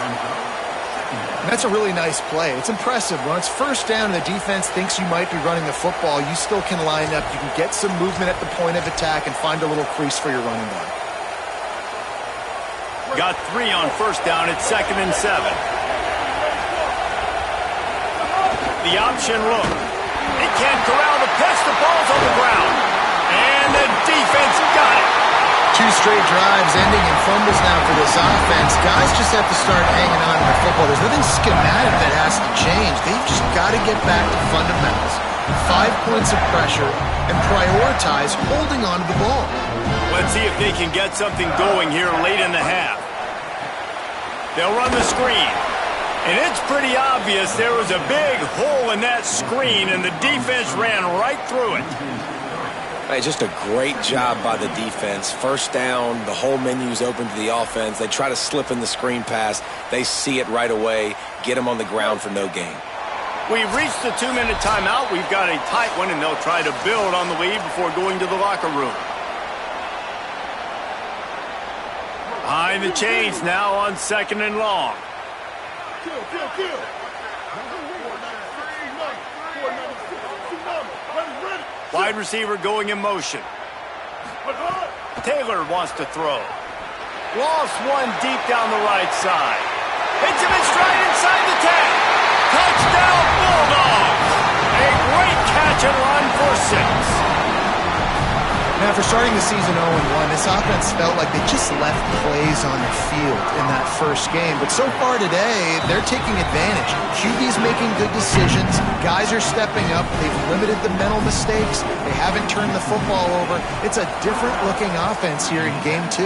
That's a really nice play. It's impressive. When it's first down and the defense thinks you might be running the football, you still can line up. You can get some movement at the point of attack and find a little crease for your running back. Got 3 on first down at 2nd and 7. The option look. They can't corral the pitch. The ball's on the ground. And the defense got it. 2 straight drives ending in fumbles now for this offense. Guys just have to start hanging on to the football. There's nothing schematic that has to change. They've just got to get back to fundamentals. 5 points of pressure and prioritize holding on to the ball. Let's see if they can get something going here late in the half. They'll run the screen. And it's pretty obvious there was a big hole in that screen, and the defense ran right through it. Hey, just a great job by the defense. First down, the whole menu's open to the offense. They try to slip in the screen pass. They see it right away, get them on the ground for no gain. We've reached the 2-minute timeout. We've got a tight one, and they'll try to build on the lead before going to the locker room. Behind the chains now on 2nd and long. Wide receiver going in motion. Taylor wants to throw. Lost one deep down the right side. Hits him in stride inside the 10. Touchdown Bulldogs. A great catch and run for 6. Now, for starting the season 0-1, this offense felt like they just left plays on the field in that first game. But so far today, they're taking advantage. QB's making good decisions. Guys are stepping up. They've limited the mental mistakes. They haven't turned the football over. It's a different-looking offense here in Game 2.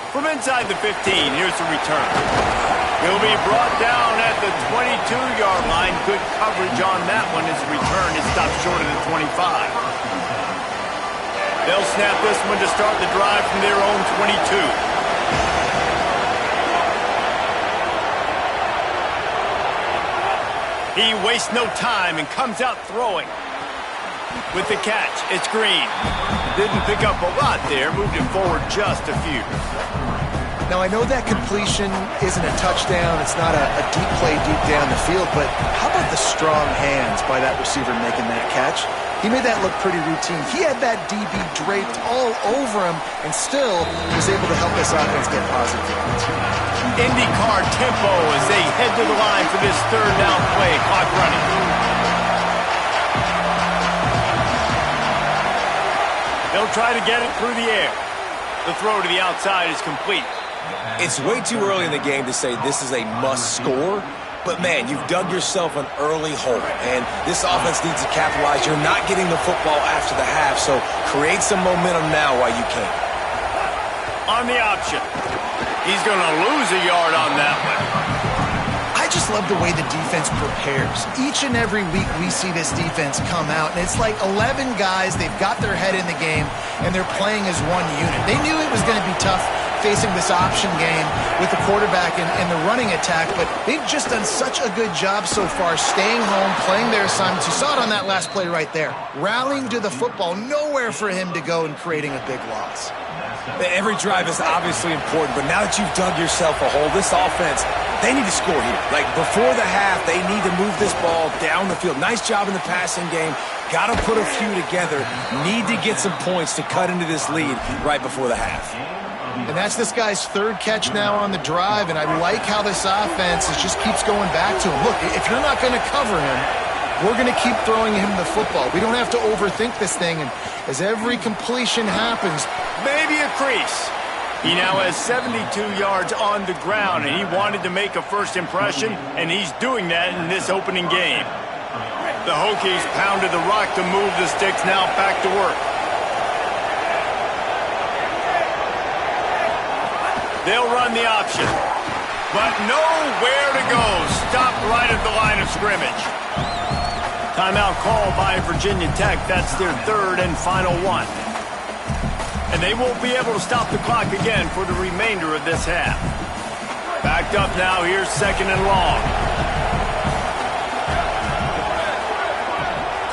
From inside the 15, here's the return. He'll be brought down at the 22-yard line. Good coverage on that one. His return is stopped short of the 25. They'll snap this one to start the drive from their own 22. He wastes no time and comes out throwing. With the catch, it's Green. Didn't pick up a lot there. Moved it forward just a few. Now, I know that completion isn't a touchdown. It's not a deep play deep down the field, but how about the strong hands by that receiver making that catch? He made that look pretty routine. He had that DB draped all over him and still was able to help this offense get positive yards. IndyCar tempo as they head to the line for this 3rd down play. Clock running. They'll try to get it through the air. The throw to the outside is complete. It's way too early in the game to say this is a must score, but man, you've dug yourself an early hole, and this offense needs to capitalize. You're not getting the football after the half, so create some momentum now while you can. On the option. He's going to lose a yard on that one. I just love the way the defense prepares. Each and every week we see this defense come out, and it's like 11 guys, they've got their head in the game, and they're playing as one unit. They knew it was going to be tough facing this option game with the quarterback and the running attack, but they've just done such a good job so far staying home, playing their assignments. You saw it on that last play right there. Rallying to the football, nowhere for him to go and creating a big loss. Every drive is obviously important, but now that you've dug yourself a hole, this offense, they need to score here. Like, before the half, they need to move this ball down the field. Nice job in the passing game. Got to put a few together. Need to get some points to cut into this lead right before the half. And that's this guy's 3rd catch now on the drive, and I like how this offense just keeps going back to him. Look, if you're not going to cover him, we're going to keep throwing him the football. We don't have to overthink this thing, and as every completion happens, maybe a crease. He now has 72 yards on the ground, and he wanted to make a first impression, and he's doing that in this opening game. The Hokies pounded the rock to move the sticks. Now back to work. They'll run the option, but nowhere to go. Stopped right at the line of scrimmage. Timeout called by Virginia Tech. That's their third and final one. And they won't be able to stop the clock again for the remainder of this half. Backed up now. Here's second and long.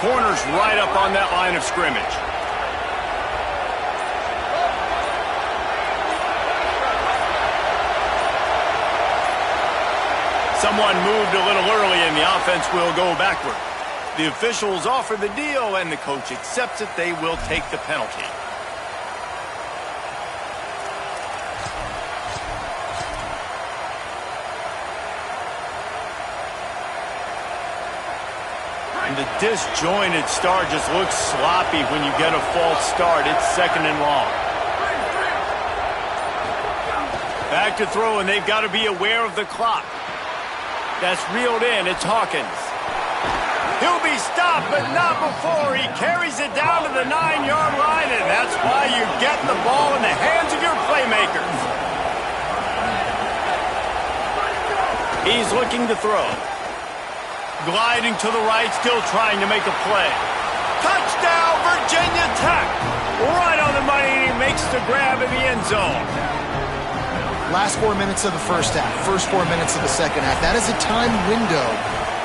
Corner's right up on that line of scrimmage. Someone moved a little early and the offense will go backward. The officials offer the deal and the coach accepts it. They will take the penalty. And the disjointed start just looks sloppy when you get a false start. It's second and long. Back to throw, and they've got to be aware of the clock. That's reeled in. It's Hawkins. He'll be stopped, but not before. He carries it down to the 9-yard line, and that's why you get the ball in the hands of your playmakers. He's looking to throw. Gliding to the right, still trying to make a play. Touchdown, Virginia Tech! Right on the money, and he makes the grab in the end zone. Last 4 minutes of the first half, first 4 minutes of the second half. That is a time window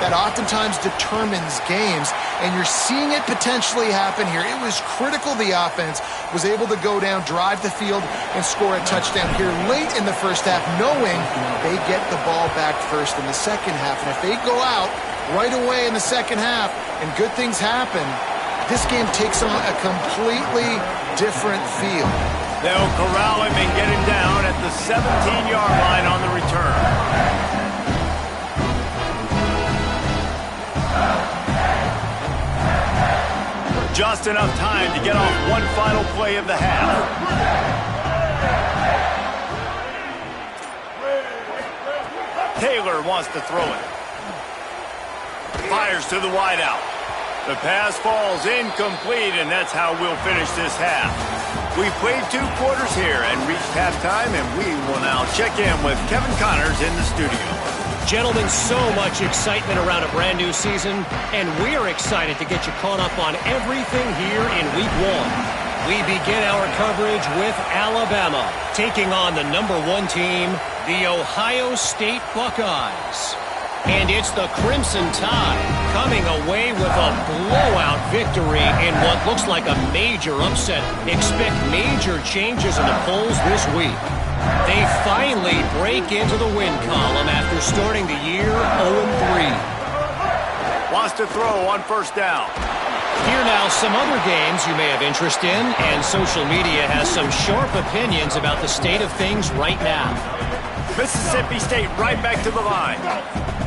that oftentimes determines games, and you're seeing it potentially happen here. It was critical the offense was able to go down, drive the field, and score a touchdown here late in the first half, knowing they get the ball back first in the second half. And if they go out right away in the second half and good things happen, this game takes on a completely different feel. They'll corral him and get him down at the 17-yard line on the return. Just enough time to get off one final play of the half. Taylor wants to throw it. Fires to the wideout. The pass falls incomplete, and that's how we'll finish this half. We played 2 quarters here and reached halftime, and we will now check in with Kevin Connors in the studio. Gentlemen, so much excitement around a brand new season, and we're excited to get you caught up on everything here in Week 1. We begin our coverage with Alabama, taking on the #1 team, the Ohio State Buckeyes. And it's the Crimson Tide coming away with a blowout victory in what looks like a major upset. Expect major changes in the polls this week. They finally break into the win column after starting the year 0-3. Wants to throw on first down. Here now some other games you may have interest in, and social media has some sharp opinions about the state of things right now. Mississippi State right back to the line.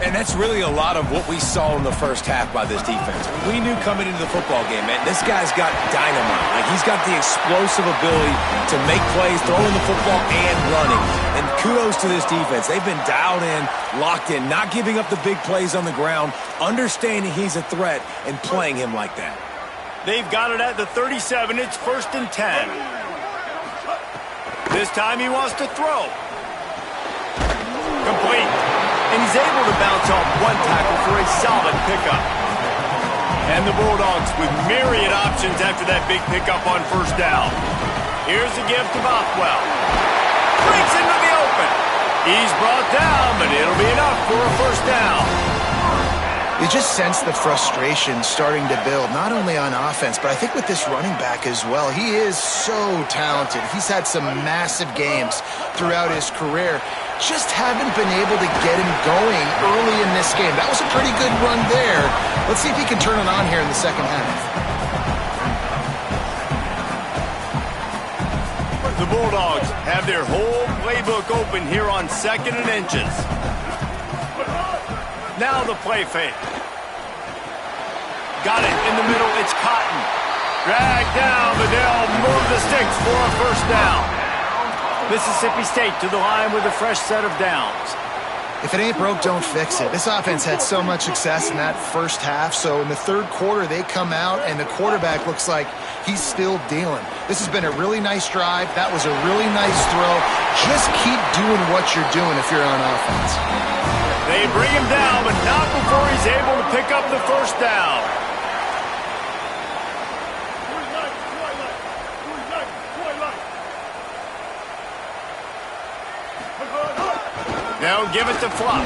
And that's really a lot of what we saw in the first half by this defense. We knew coming into the football game, man, this guy's got dynamite. Like, he's got the explosive ability to make plays, throwing the football and running. And kudos to this defense. They've been dialed in, locked in, not giving up the big plays on the ground, understanding he's a threat, and playing him like that. They've got it at the 37. It's 1st and 10. This time he wants to throw. Complete. And he's able to bounce off one tackle for a solid pickup. And the Bulldogs with myriad options after that big pickup on first down. Here's the give to Bothwell. Breaks into the open. He's brought down, but it'll be enough for a first down. You just sense the frustration starting to build, not only on offense, but I think with this running back as well. He is so talented. He's had some massive games throughout his career. Just haven't been able to get him going early in this game. That was a pretty good run there. Let's see if he can turn it on here in the second half. The Bulldogs have their whole playbook open here on 2nd and inches. Now the play fake. Got it in the middle. It's Cotton. Dragged down, but they'll move the sticks for a first down. Mississippi State to the line with a fresh set of downs. If it ain't broke, don't fix it. This offense had so much success in that first half, so in the third quarter, they come out, and the quarterback looks like he's still dealing. This has been a really nice drive. That was a really nice throw. Just keep doing what you're doing if you're on offense. They bring him down, but not before he's able to pick up the first down. Now give it to Fluff.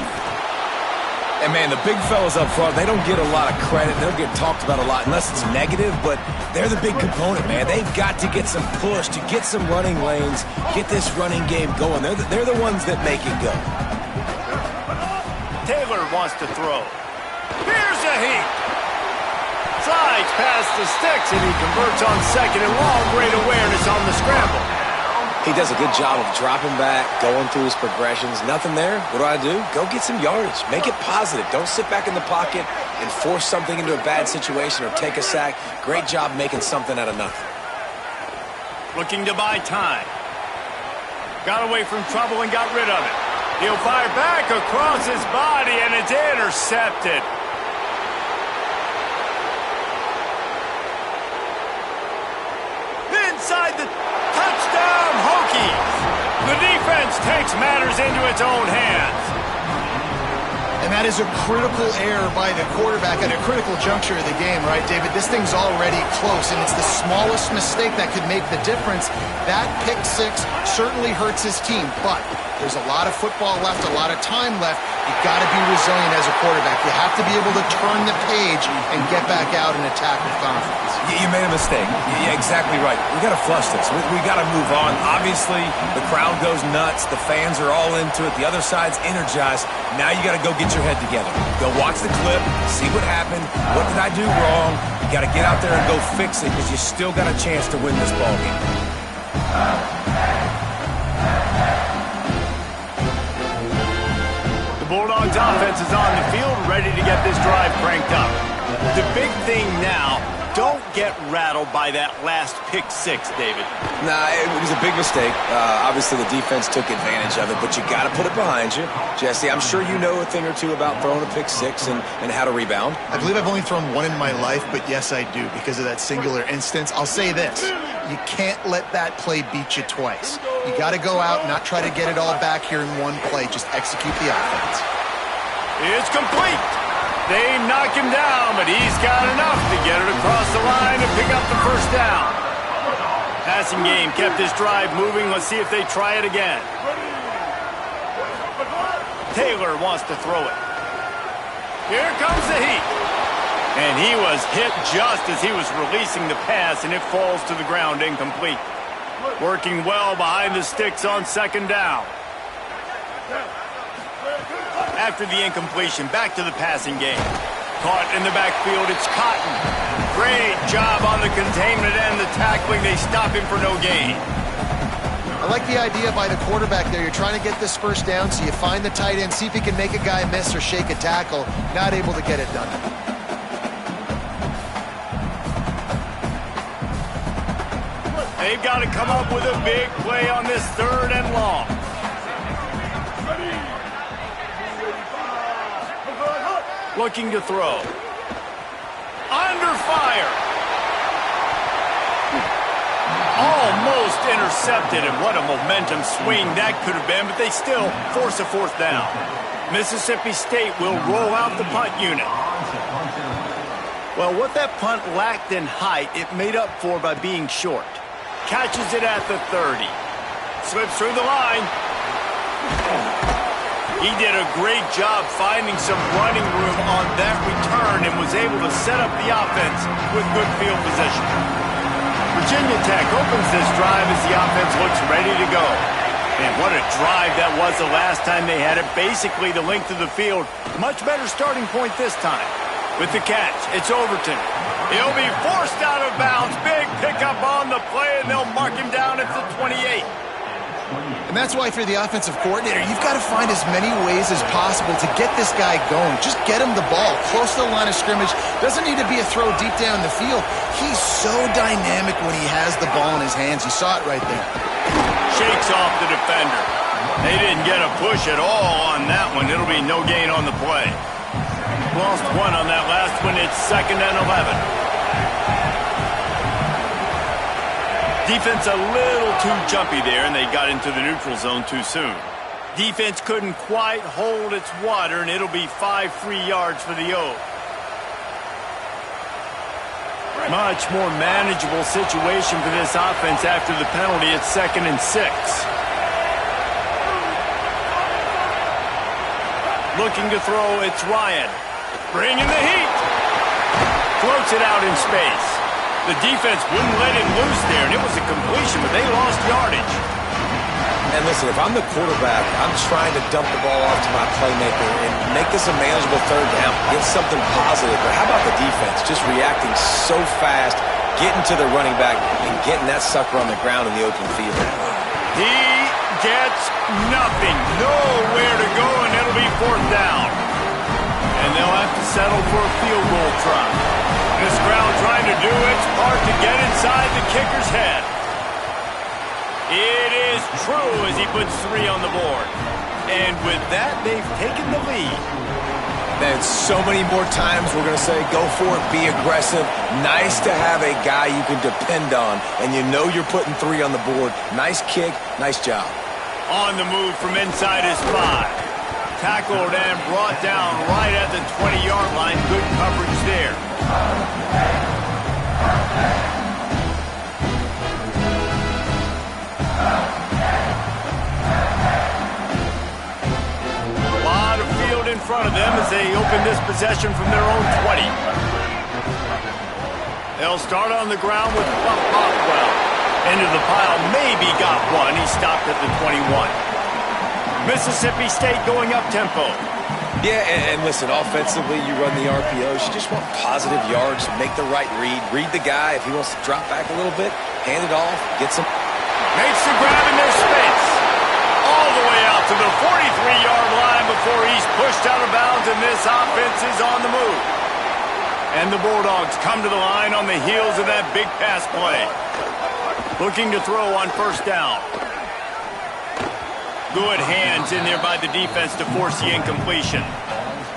And, man, the big fellas up front, they don't get a lot of credit. They don't get talked about a lot unless it's negative, but they're the big component, man. They've got to get some push, to get some running lanes, get this running game going. They're the ones that make it go. Taylor wants to throw. Here's a heat. Slides past the sticks, and he converts on second and long. Great awareness on the scramble. He does a good job of dropping back, going through his progressions. Nothing there. What do? Go get some yardage. Make it positive. Don't sit back in the pocket and force something into a bad situation or take a sack. Great job making something out of nothing. Looking to buy time. Got away from trouble and got rid of it. He'll fire back across his body, and it's intercepted. Inside the touchdown Hokies. The defense takes matters into its own hands. And that is a critical error by the quarterback at a critical juncture of the game, right, David? This thing's already close, and it's the smallest mistake that could make the difference. That pick six certainly hurts his team, but there's a lot of football left, a lot of time left. You've got to be resilient as a quarterback. You have to be able to turn the page and get back out and attack with confidence. You made a mistake. Yeah, exactly right. We got to flush this. We got to move on. Obviously, the crowd goes nuts. The fans are all into it. The other side's energized. Now you got to go get your head together. Go watch the clip, see what happened. What did I do wrong? You got to get out there and go fix it because you still got a chance to win this ball game. The Bulldogs offense is on the field, ready to get this drive cranked up. The big thing now, don't get rattled by that last pick six, David. Nah, it was a big mistake. Obviously, the defense took advantage of it, but you got to put it behind you. Jesse, I'm sure you know a thing or two about throwing a pick six and how to rebound. I believe I've only thrown one in my life, but yes, I do, because of that singular instance. I'll say this. You can't let that play beat you twice. You got to go out and not try to get it all back here in one play. Just execute the offense. It's complete. They knock him down, but he's got enough to get it across the line and pick up the first down. Passing game kept this drive moving. Let's see if they try it again. Taylor wants to throw it. Here comes the heat. And he was hit just as he was releasing the pass, and it falls to the ground incomplete. Working well behind the sticks on second down. After the incompletion, back to the passing game. Caught in the backfield, it's Cotton. Great job on the containment and the tackling. They stop him for no gain. I like the idea by the quarterback there. You're trying to get this first down, so you find the tight end, see if he can make a guy miss or shake a tackle. Not able to get it done. They've got to come up with a big play on this third and long. Looking to throw. Under fire. Almost intercepted, and what a momentum swing that could have been, but they still force a fourth down. Mississippi State will roll out the punt unit. Well, what that punt lacked in height, it made up for by being short. Catches it at the 30. Slips through the line. He did a great job finding some running room on that return and was able to set up the offense with good field position. Virginia Tech opens this drive as the offense looks ready to go. And what a drive that was the last time they had it. Basically the length of the field. Much better starting point this time. With the catch, it's Overton. He'll be forced out of bounds. Big pickup on the play, and they'll mark him down at the 28. And that's why, if you're the offensive coordinator, you've got to find as many ways as possible to get this guy going. Just get him the ball close to the line of scrimmage. Doesn't need to be a throw deep down the field. He's so dynamic when he has the ball in his hands. You saw it right there. Shakes off the defender. They didn't get a push at all on that one. It'll be no gain on the play. Lost one on that last one. It's 2nd and 11. Defense a little too jumpy there, and they got into the neutral zone too soon. Defense couldn't quite hold its water, and it'll be 5 free yards for the Oak. Much more manageable situation for this offense after the penalty. It's 2nd and 6. Looking to throw, it's Ryan. Bringing the heat. Floats it out in space. The defense wouldn't let him loose there, and it was a completion, but they lost yardage. And listen, if I'm the quarterback, I'm trying to dump the ball off to my playmaker and make this a manageable 3rd down. Get something positive. But how about the defense? Just reacting so fast, getting to the running back, and getting that sucker on the ground in the open field. He gets nothing. Nowhere to go, and it'll be 4th down. And they'll have to settle for a field goal try. This ground trying to do its part to get inside the kicker's head. It is true as he puts 3 on the board. And with that, they've taken the lead. And so many more times we're going to say, go for it, be aggressive. Nice to have a guy you can depend on, and you know you're putting 3 on the board. Nice kick, nice job. On the move from inside his 5. Tackled and brought down right at the 20-yard line. Good coverage there. In front of them as they open this possession from their own 20. They'll start on the ground with Buck Bothwell. Into the pile, maybe got one. He stopped at the 21. Mississippi State going up tempo. Yeah, and listen, offensively, you run the RPOs. You just want positive yards, make the right read the guy. If he wants to drop back a little bit, hand it off, get some. Makes the grab in their space. All the way out to the 43-yard line before he's pushed out of bounds, and this offense is on the move. And the Bulldogs come to the line on the heels of that big pass play. Looking to throw on 1st down. Good hands in there by the defense to force the incompletion.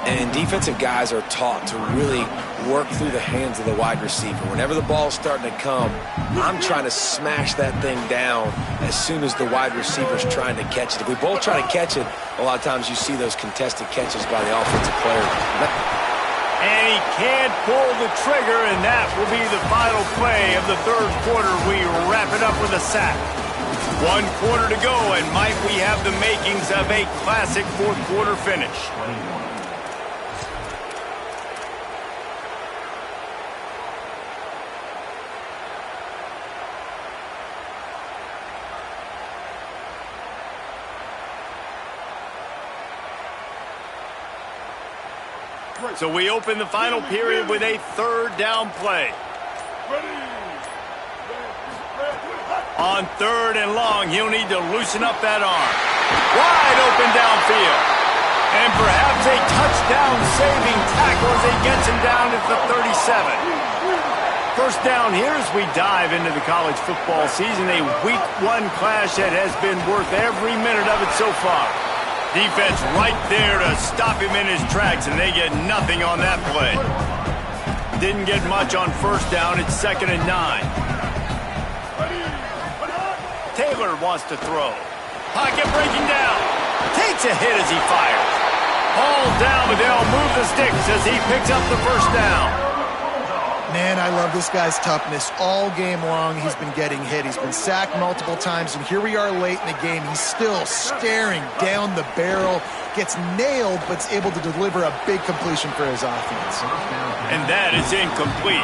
And defensive guys are taught to really work through the hands of the wide receiver. Whenever the ball's starting to come, I'm trying to smash that thing down as soon as the wide receiver's trying to catch it. If we both try to catch it, a lot of times you see those contested catches by the offensive player. And he can't pull the trigger, and that will be the final play of the 3rd quarter. We wrap it up with a sack. 1 quarter to go, and might we have the makings of a classic 4th quarter finish. So we open the final period with a 3rd down play. On 3rd and long, he'll need to loosen up that arm. Wide open downfield. And perhaps a touchdown-saving tackle as he gets him down at the 37. 1st down here as we dive into the college football season. A Week 1 clash that has been worth every minute of it so far. Defense right there to stop him in his tracks, and they get nothing on that play. Didn't get much on 1st down. It's 2nd and 9. Taylor wants to throw. Pocket breaking down. Takes a hit as he fires. Hauled down, but they'll move the sticks as he picks up the 1st down. Man, I love this guy's toughness. All game long, he's been getting hit. He's been sacked multiple times, and here we are late in the game. He's still staring down the barrel, gets nailed, but is able to deliver a big completion for his offense. And that is incomplete.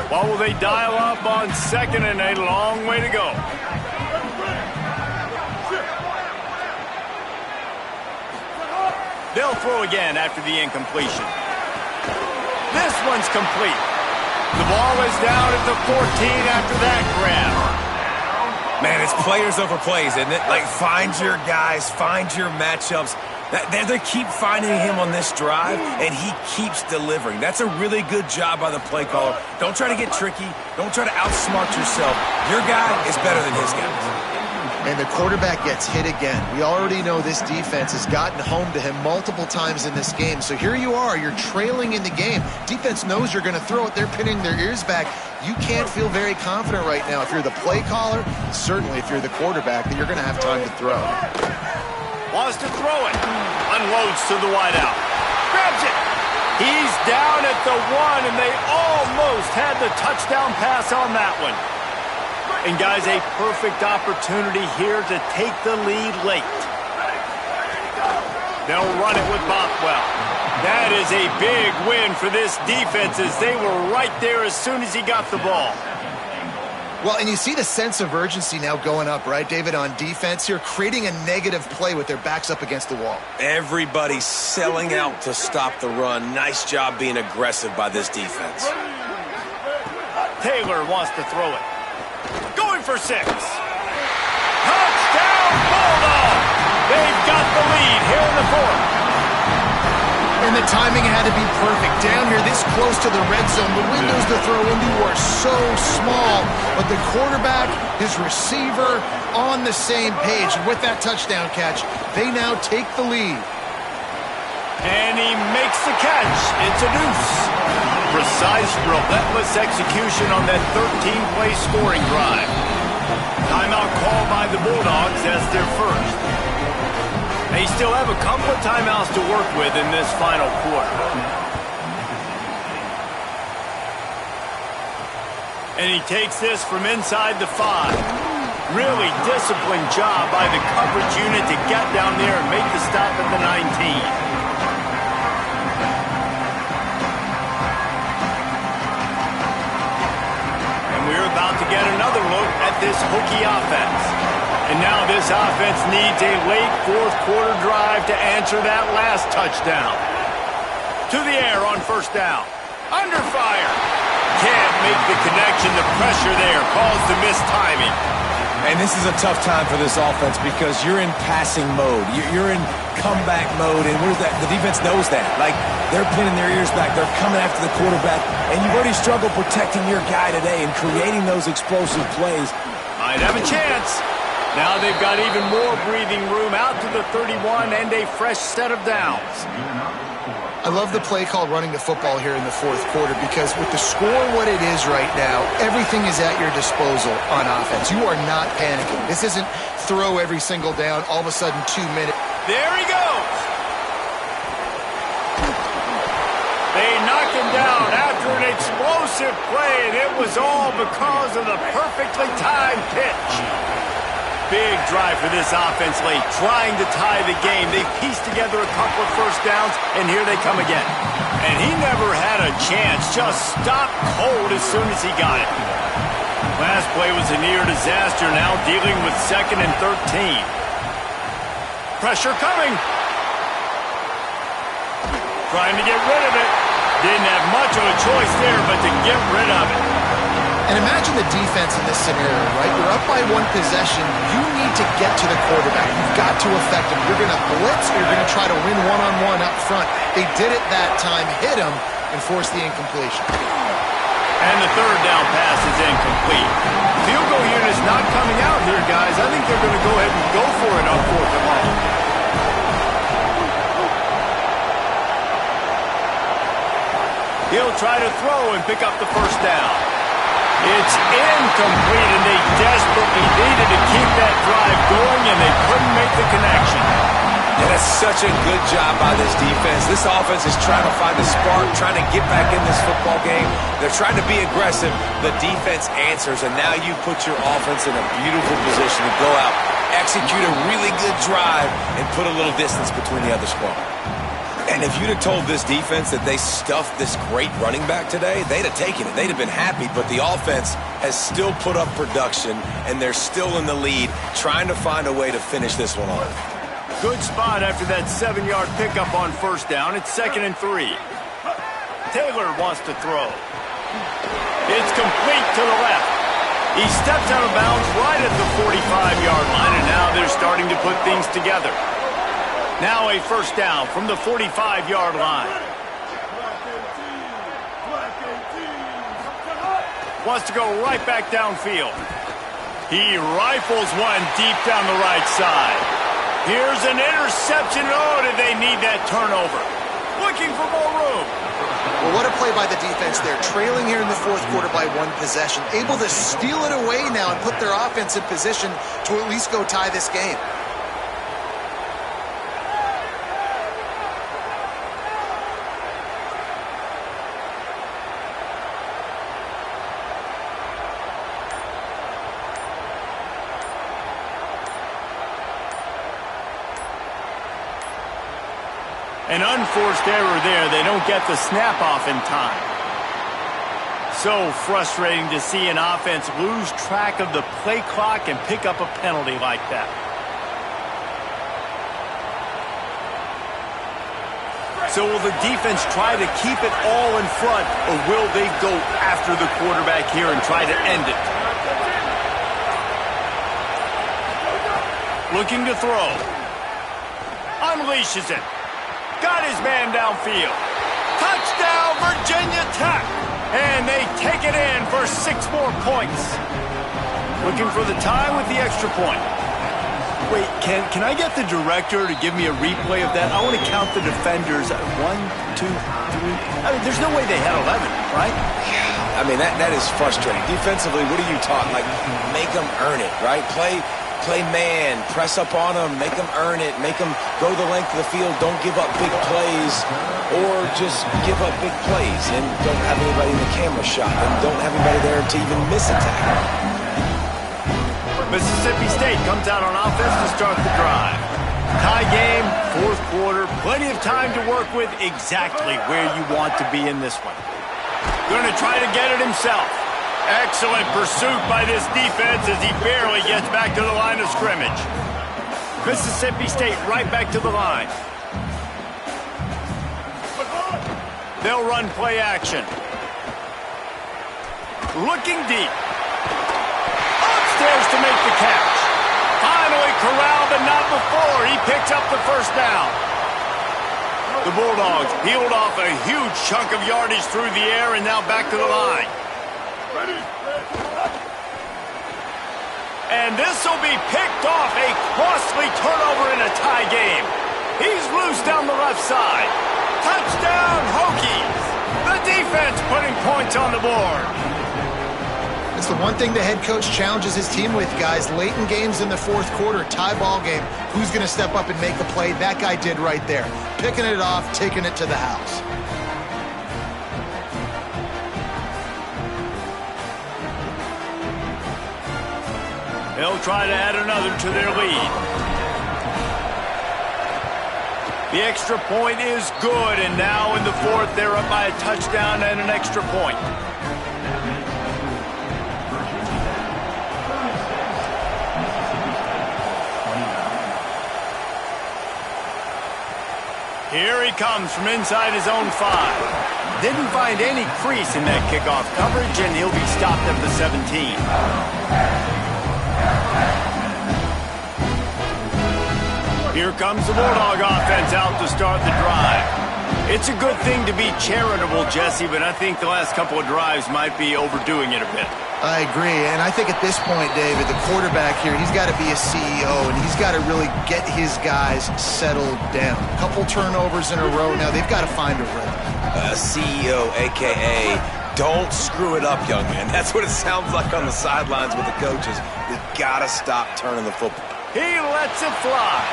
What will they dial up on 2nd and a long way to go? They'll throw again after the incompletion. This one's complete. The ball is down at the 14 after that grab. Man, it's players over plays, isn't it? Like, find your guys, find your matchups. They keep finding him on this drive, and he keeps delivering. That's a really good job by the play caller. Don't try to get tricky. Don't try to outsmart yourself. Your guy is better than his guys. And the quarterback gets hit again. We already know this defense has gotten home to him multiple times in this game. So here you are, you're trailing in the game. Defense knows you're going to throw it. They're pinning their ears back. You can't feel very confident right now if you're the play caller, certainly if you're the quarterback, that you're going to have time to throw. Wants to throw it. Unloads to the wideout. Grabs it. He's down at the 1, and they almost had the touchdown pass on that one. And, guys, a perfect opportunity here to take the lead late. They'll run it with Bothwell. That is a big win for this defense as they were right there as soon as he got the ball. Well, and you see the sense of urgency now going up, right, David, on defense here, creating a negative play with their backs up against the wall. Everybody's selling out to stop the run. Nice job being aggressive by this defense. Taylor wants to throw it. Going for 6. Touchdown, Bulldog! They've got the lead here in the 4th. And the timing had to be perfect. Down here, this close to the red zone, the windows to throw into are so small. But the quarterback, his receiver, on the same page. With that touchdown catch, they now take the lead. And he makes the catch. It's a deuce. Precise, relentless execution on that 13-play scoring drive. Timeout called by the Bulldogs as their first. They still have a couple of timeouts to work with in this final quarter. And he takes this from inside the 5. Really disciplined job by the coverage unit to get down there and make the stop at the 19. We're about to get another look at this Hokie offense. And now this offense needs a late 4th quarter drive to answer that last touchdown. To the air on 1st down. Under fire. Can't make the connection. The pressure there caused the missed timing. And this is a tough time for this offense because you're in passing mode. You're in comeback mode, and the defense knows that. Like, they're pinning their ears back. They're coming after the quarterback, and you've already struggled protecting your guy today and creating those explosive plays. Might have a chance. Now they've got even more breathing room out to the 31 and a fresh set of downs. I love the play call running the football here in the 4th quarter because with the score what it is right now, everything is at your disposal on offense. You are not panicking. This isn't throw every single down, all of a sudden 2 minutes. There he goes. They knock him down after an explosive play, and it was all because of the perfectly timed pitch. Big drive for this offense late, trying to tie the game. They pieced together a couple of first downs, and here they come again. And he never had a chance, just stopped cold as soon as he got it. Last play was a near disaster, now dealing with 2nd and 13. Pressure coming. Trying to get rid of it. Didn't have much of a choice there, but to get rid of it. And imagine the defense in this scenario, right? You're up by 1 possession. You need to get to the quarterback. You've got to affect him. You're going to blitz or you're going to try to win one-on-one up front. They did it that time, hit him, and forced the incompletion. And the 3rd down pass is incomplete. Field goal unit's not coming out here, guys. I think they're going to go ahead and go for it on 4th and long. He'll try to throw and pick up the 1st down. It's incomplete, and they desperately needed to keep that drive going, and they couldn't make the connection. And that's such a good job by this defense. This offense is trying to find the spark, trying to get back in this football game. They're trying to be aggressive. The defense answers, and now you put your offense in a beautiful position to go out, execute a really good drive, and put a little distance between the other squad. And if you'd have told this defense that they stuffed this great running back today, they'd have taken it. They'd have been happy, but the offense has still put up production, and they're still in the lead, trying to find a way to finish this one off. Good spot after that 7-yard pickup on 1st down. It's 2nd and 3. Taylor wants to throw. It's complete to the left. He steps out of bounds right at the 45-yard line, and now they're starting to put things together. Now a first down from the 45-yard line. Wants to go right back downfield. He rifles one deep down the right side. Here's an interception. Oh, did they need that turnover? Looking for more room. Well, what a play by the defense there. Trailing here in the fourth quarter by one possession. Able to steal it away now and put their offense in position to at least go tie this game. An unforced error there. They don't get the snap off in time. So frustrating to see an offense lose track of the play clock and pick up a penalty like that. So will the defense try to keep it all in front, or will they go after the quarterback here and try to end it? Looking to throw. Unleashes it. Got his man downfield. Touchdown, Virginia Tech. And they take it in for 6 more points. Looking for the tie with the extra point. Wait, can I get the director to give me a replay of that? I want to count the defenders. 1, 2, 3. I mean, there's no way they had 11, right? I mean, that is frustrating. Defensively, what are you taught? Like, make them earn it, right? Play man, press up on them, make them earn it, make them go the length of the field, don't give up big plays, or just give up big plays and don't have anybody in the camera shot and don't have anybody there to even miss a tackle. Mississippi State comes out on offense to start the drive. Tie game, fourth quarter, plenty of time to work with, exactly where you want to be in this one. Going to try to get it himself. Excellent pursuit by this defense as he barely gets back to the line of scrimmage. Mississippi State right back to the line. They'll run play action. Looking deep. Upstairs to make the catch. Finally corralled, but not before. He picks up the first down. The Bulldogs peeled off a huge chunk of yardage through the air and now back to the line. And this will be picked off, a costly turnover in a tie game. He's loose down the left side. Touchdown, Hokies. The defense putting points on the board. It's the one thing the head coach challenges his team with, guys. Late in games in the fourth quarter, tie ball game, who's going to step up and make a play? That guy did right there. Picking it off, taking it to the house. They'll try to add another to their lead. The extra point is good, and now in the fourth, they're up by a touchdown and an extra point. Here he comes from inside his own 5. Didn't find any crease in that kickoff coverage, and he'll be stopped at the 17. Here comes the Bulldog offense out to start the drive. It's a good thing to be charitable, Jesse, but I think the last couple of drives might be overdoing it a bit. I agree, and I think at this point, David, the quarterback here, he's got to be a CEO, and he's got to really get his guys settled down. A couple turnovers in a row now. They've got to find a rhythm. CEO, a.k.a. don't screw it up, young man. That's what it sounds like on the sidelines with the coaches. We got to stop turning the football. He lets it fly.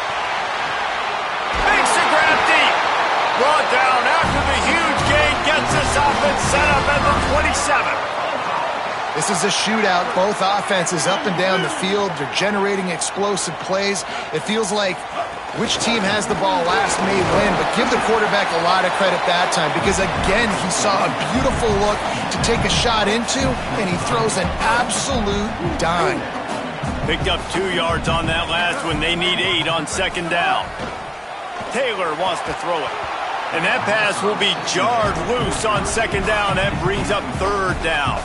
Makes a grab deep. Brought down after the huge gain gets this offense set up at the 27. This is a shootout. Both offenses up and down the field. They're generating explosive plays. It feels like which team has the ball last may win, but give the quarterback a lot of credit that time because, again, he saw a beautiful look to take a shot into, and he throws an absolute dime. Picked up 2 yards on that last one. They need 8 on second down. Taylor wants to throw it. And that pass will be jarred loose on second down. That brings up third down.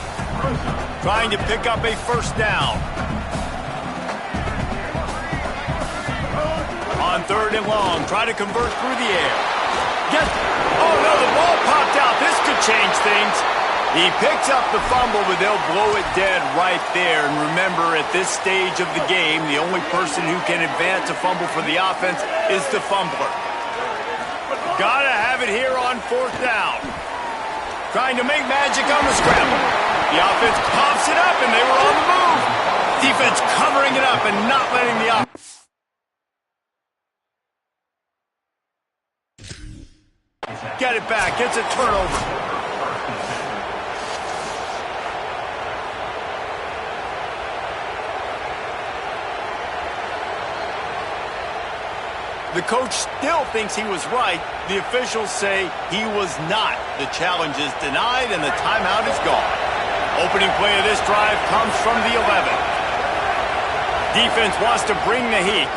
Trying to pick up a first down. On On 3rd and long, try to convert through the air. Oh no, the ball popped out. This could change things. He picks up the fumble, but they'll blow it dead right there. And remember, at this stage of the game, the only person who can advance a fumble for the offense is the fumbler. Gotta have it here on 4th down. Trying to make magic on the scramble. The offense pops it up, and they were on the move. Defense covering it up and not letting the offense. Get it back. Gets a turnover. The coach still thinks he was right. The officials say he was not. The challenge is denied, and the timeout is gone. Opening play of this drive comes from the 11. Defense wants to bring the heat.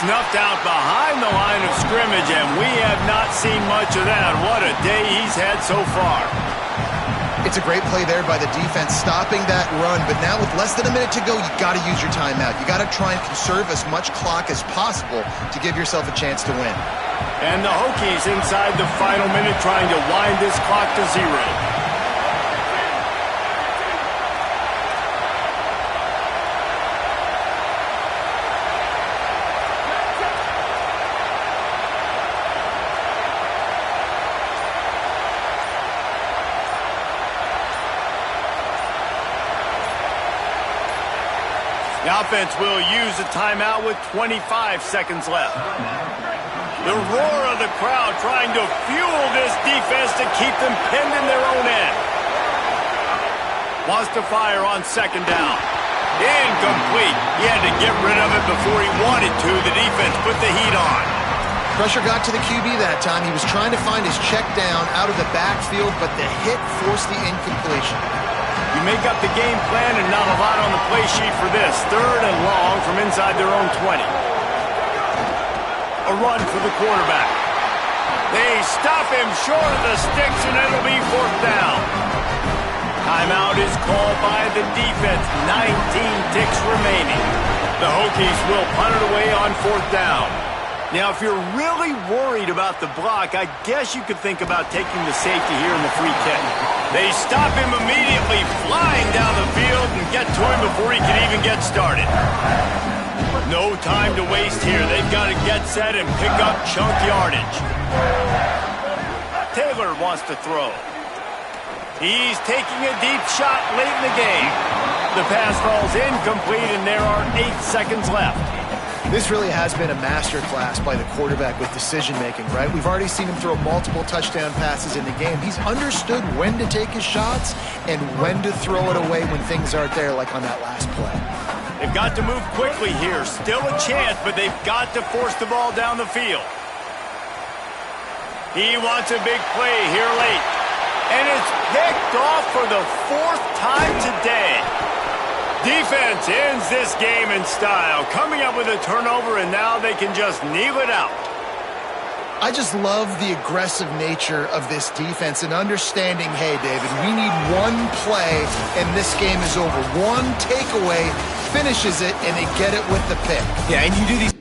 Snuffed out behind the line of scrimmage, and we have not seen much of that. What a day he's had so far. It's a great play there by the defense, stopping that run. But now with less than a minute to go, you got to use your timeout. You got to try and conserve as much clock as possible to give yourself a chance to win. And the Hokies inside the final minute trying to wind this clock to 0. The offense will use a timeout with 25 seconds left. The roar of the crowd trying to fuel this defense to keep them pinned in their own end. Wants to fire on 2nd down. Incomplete. He had to get rid of it before he wanted to. The defense put the heat on. Pressure got to the QB that time. He was trying to find his check down out of the backfield, but the hit forced the incompletion. You make up the game plan and not a lot on the play sheet for this. 3rd and long from inside their own 20. A run for the quarterback. They stop him short of the sticks, and it'll be 4th down. Timeout is called by the defense. 19 ticks remaining. The Hokies will punt it away on 4th down. Now, if you're really worried about the block, I guess you could think about taking the safety here in the free kick. They stop him immediately, flying down the field, and get to him before he can even get started. No time to waste here. They've got to get set and pick up chunk yardage. Taylor wants to throw. He's taking a deep shot late in the game. The pass falls incomplete, and there are 8 seconds left. This really has been a masterclass by the quarterback with decision-making, right? We've already seen him throw multiple touchdown passes in the game. He's understood when to take his shots and when to throw it away when things aren't there, like on that last play. They've got to move quickly here. Still a chance, but they've got to force the ball down the field. He wants a big play here late. And it's picked off for the 4th time today. Defense ends this game in style, coming up with a turnover, and now they can just kneel it out. I just love the aggressive nature of this defense and understanding, hey, David, we need one play, and this game is over. One takeaway finishes it, and they get it with the pick. Yeah, and you do these